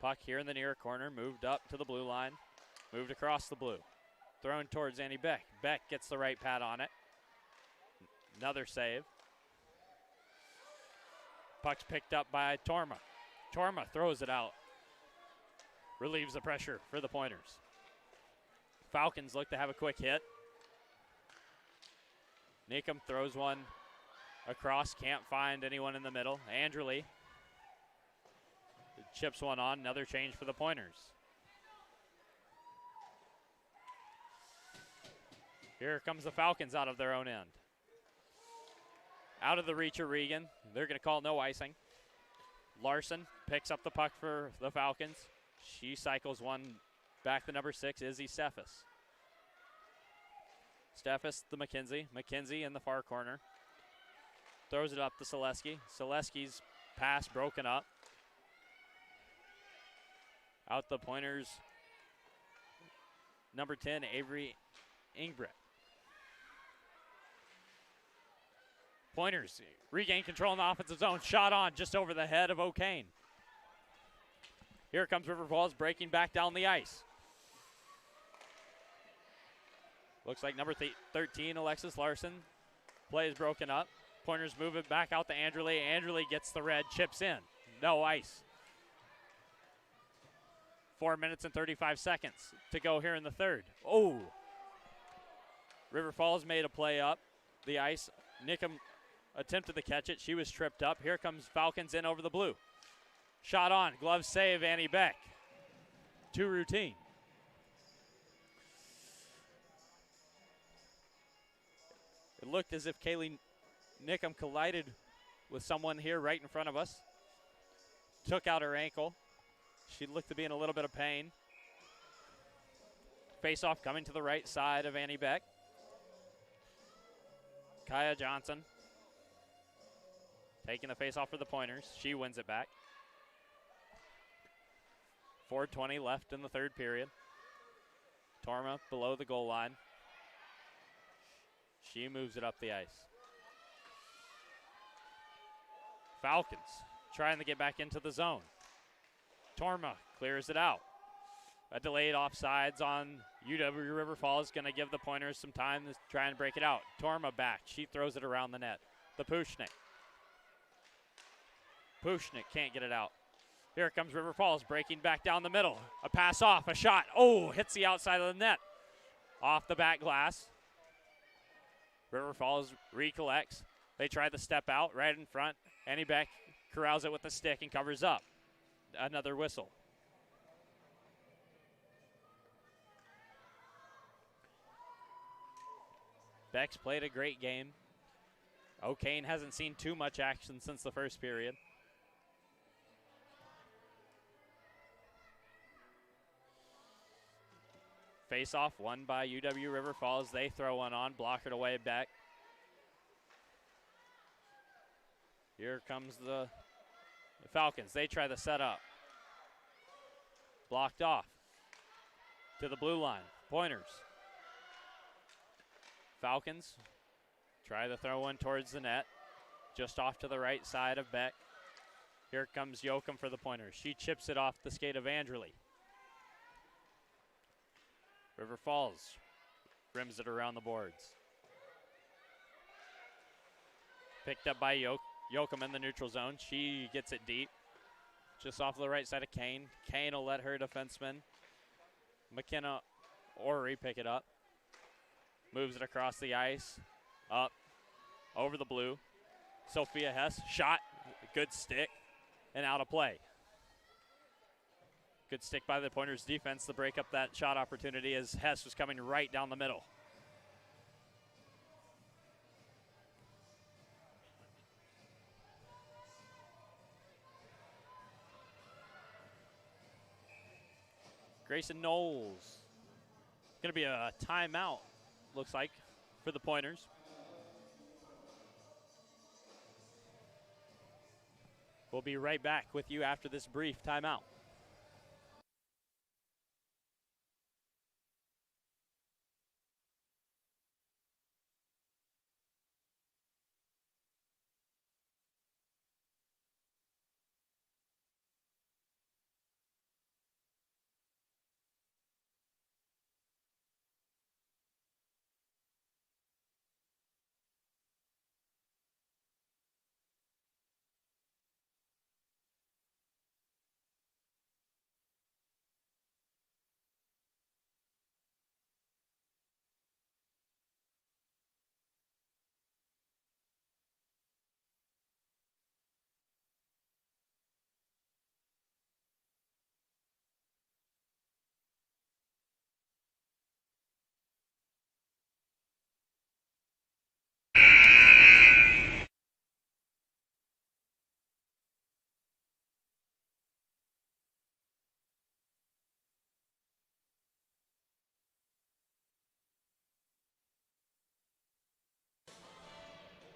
Puck here in the near corner, moved up to the blue line. Moved across the blue. Thrown towards Annie Beck. Beck gets the right pad on it. Another save. Puck's picked up by Torma. Torma throws it out. Relieves the pressure for the Pointers. Falcons look to have a quick hit. Neekum throws one across. Can't find anyone in the middle. Andrely chips one on. Another change for the Pointers. Here comes the Falcons out of their own end. Out of the reach of Regan. They're going to call no icing. Larson picks up the puck for the Falcons. She cycles one back to number 6, Izzy Steffes. Steffes to McKenzie. McKenzie in the far corner. Throws it up to Selesky. Selesky's pass broken up. Out the Pointers, number 10, Avery Ingbrett. Pointers regain control in the offensive zone. Shot on just over the head of O'Kane. Here comes River Falls breaking back down the ice. Looks like number 13, Alexis Larson. Play is broken up. Pointers move it back out to Andrely. Andrely gets the red, chips in. No ice. 4 minutes and 35 seconds to go here in the third. Oh! River Falls made a play up the ice. Neekum attempted to catch it. She was tripped up. Here comes Falcons in over the blue. Shot on. Glove save, Annie Beck. To routine. It looked as if Kaylee Neekum collided with someone here right in front of us. Took out her ankle. She looked to be in a little bit of pain. Face-off coming to the right side of Annie Beck. Kaya Johnson taking the face-off for the Pointers. She wins it back. 4:20 left in the third period. Torma below the goal line. She moves it up the ice. Falcons trying to get back into the zone. Torma clears it out. A delayed offsides on UW River Falls, going to give the Pointers some time to try and break it out. Torma back. She throws it around the net. The Pushnik. Pushnik can't get it out. Here comes River Falls breaking back down the middle. A pass off, a shot. Oh, hits the outside of the net. Off the back glass. River Falls recollects. They try the step out right in front. Annie Beck corrals it with the stick and covers up. Another whistle. Beck's played a great game. O'Kane hasn't seen too much action since the first period. Face off won by UW River Falls. They throw one on, block it away back. Here comes the Falcons. They try the setup. Blocked off to the blue line. Pointers. Falcons try to throw one towards the net. Just off to the right side of Beck. Here comes Yoakum for the Pointers. She chips it off the skate of Andrely. River Falls rims it around the boards. Picked up by Yoakum in the neutral zone. She gets it deep. Just off the right side of Kane. Kane will let her defenseman, McKenna Orrery, pick it up. Moves it across the ice. Up. Over the blue. Sophia Hess. Shot. Good stick. And out of play. Good stick by the Pointers defense to break up that shot opportunity as Hess was coming right down the middle. Grayson Knowles. Going to be a timeout, looks like, for the Pointers. We'll be right back with you after this brief timeout.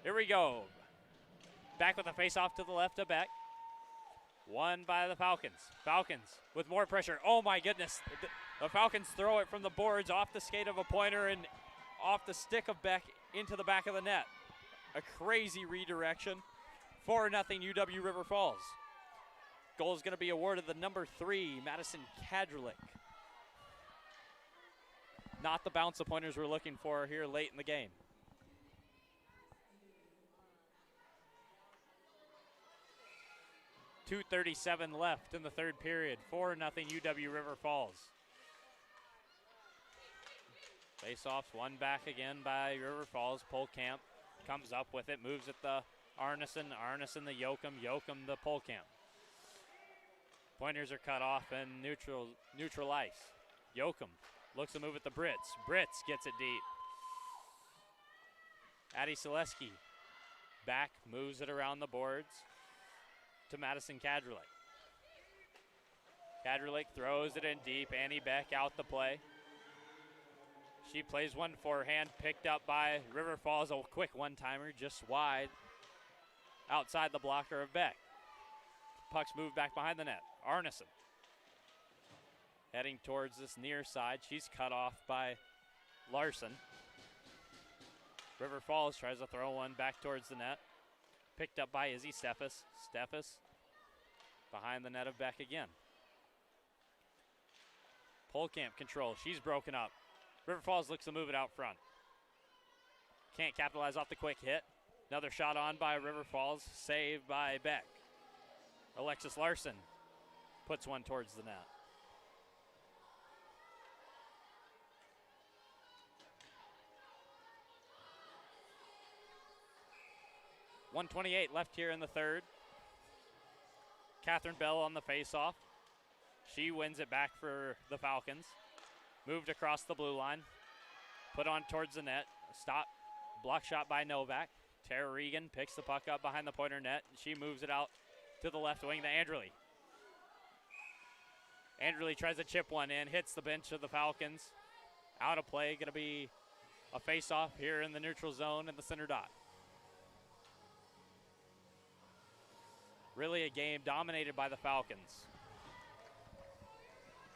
Here we go. Back with a face-off to the left of Beck. Won by the Falcons. Falcons with more pressure. Oh, my goodness. The Falcons throw it from the boards off the skate of a Pointer and off the stick of Beck into the back of the net. A crazy redirection. 4-0 UW River Falls. Goal is going to be awarded the number 3, Madison Kadrlik. Not the bounce the Pointers were looking for here late in the game. .237 left in the third period. 4-0 UW River Falls. Face-offs won back again by River Falls. Polkamp comes up with it, moves it to Arneson. Arneson the Yoakum the Polkamp. Pointers are cut off and neutral ice. Yoakum looks to move it to Britz. Britz gets it deep. Addie Selesky back, moves it around the boards to Madison Kadrlik. Kadrlik throws it in deep. Annie Beck out the play. She plays one forehand, picked up by River Falls. A quick one-timer just wide outside the blocker of Beck. Puck's moved back behind the net. Arneson heading towards this near side. She's cut off by Larson. River Falls tries to throw one back towards the net. Picked up by Izzy Steffes. Steffes behind the net of Beck again. Polkamp control. She's broken up. River Falls looks to move it out front. Can't capitalize off the quick hit. Another shot on by River Falls. Saved by Beck. Alexis Larson puts one towards the net. .128 left here in the third. Catherine Bell on the face-off. She wins it back for the Falcons. Moved across the blue line. Put on towards the net. Stop. Block shot by Novak. Tara Regan picks the puck up behind the Pointer net. She moves it out to the left wing to Andrely. Andrely tries to chip one in. Hits the bench of the Falcons. Out of play, going to be a face-off here in the neutral zone in the center dot. Really a game dominated by the Falcons.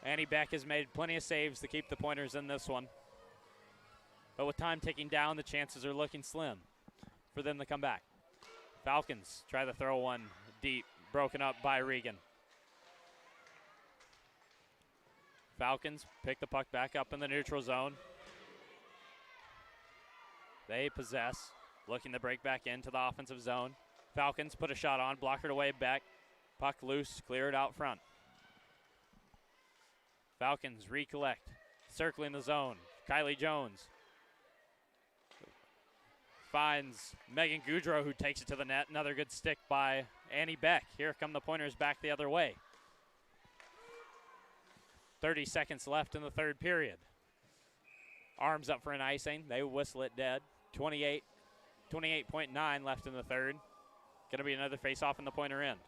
Annie Beck has made plenty of saves to keep the Pointers in this one. But with time ticking down, the chances are looking slim for them to come back. Falcons try to throw one deep, broken up by Regan. Falcons pick the puck back up in the neutral zone. They possess, looking to break back into the offensive zone. Falcons put a shot on, blockered away back. Puck loose, cleared out front. Falcons recollect, circling the zone. Kylie Jones finds Megan Goudreau, who takes it to the net. Another good stick by Annie Beck. Here come the Pointers back the other way. 30 seconds left in the third period. Arms up for an icing. They whistle it dead. 28.9 left in the third. Going to be another face-off in the Pointer end.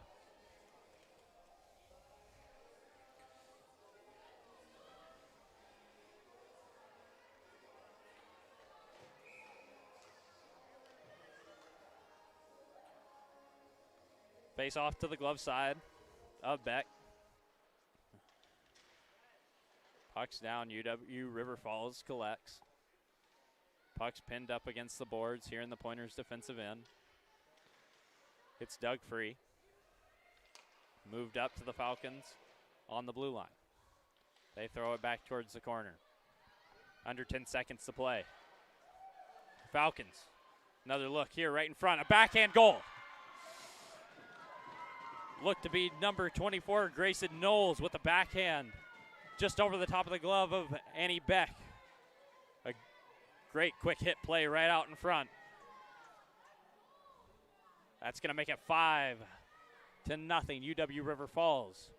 Face off to the glove side of Beck. Puck's down, UW River Falls collects. Puck's pinned up against the boards here in the Pointers' defensive end. It's dug free. Moved up to the Falcons on the blue line. They throw it back towards the corner. Under 10 seconds to play. Falcons, another look here right in front, a backhand goal. Looked to be number 24, Grayson Knowles, with the backhand just over the top of the glove of Annie Beck. A great quick hit play right out in front. That's going to make it 5-0, UW River Falls.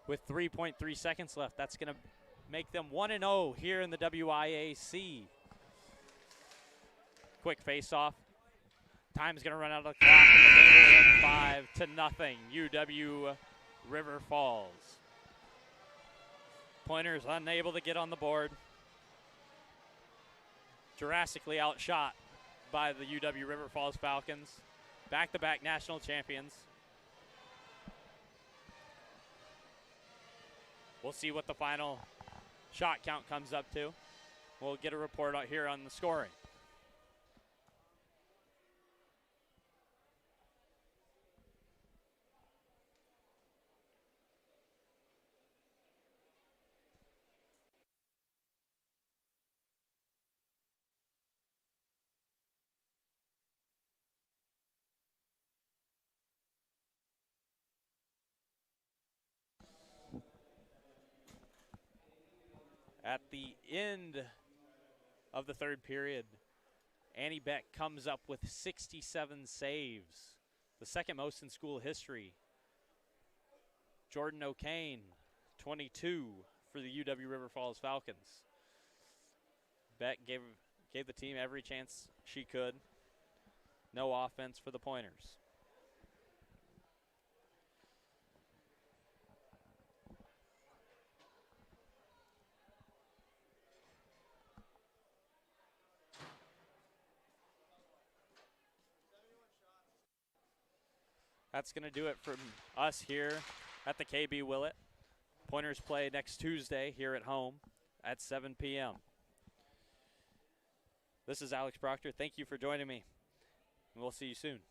With 3.3 seconds left, that's going to make them 1-0 here in the WIAC. Quick face-off. Time's going to run out of the clock, and the game will end 5-0, UW River Falls. Pointers unable to get on the board. Drastically outshot by the UW River Falls Falcons. Back-to-back national champions. We'll see what the final shot count comes up to. We'll get a report out here on the scoring. At the end of the third period, Annie Beck comes up with 67 saves, the second most in school history. Jordan O'Kane, 22 for the UW River Falls Falcons. Beck gave the team every chance she could. No offense for the Pointers. That's going to do it from us here at the KB Willett. Pointers play next Tuesday here at home at 7 p.m. This is Alex Proctor. Thank you for joining me, and we'll see you soon.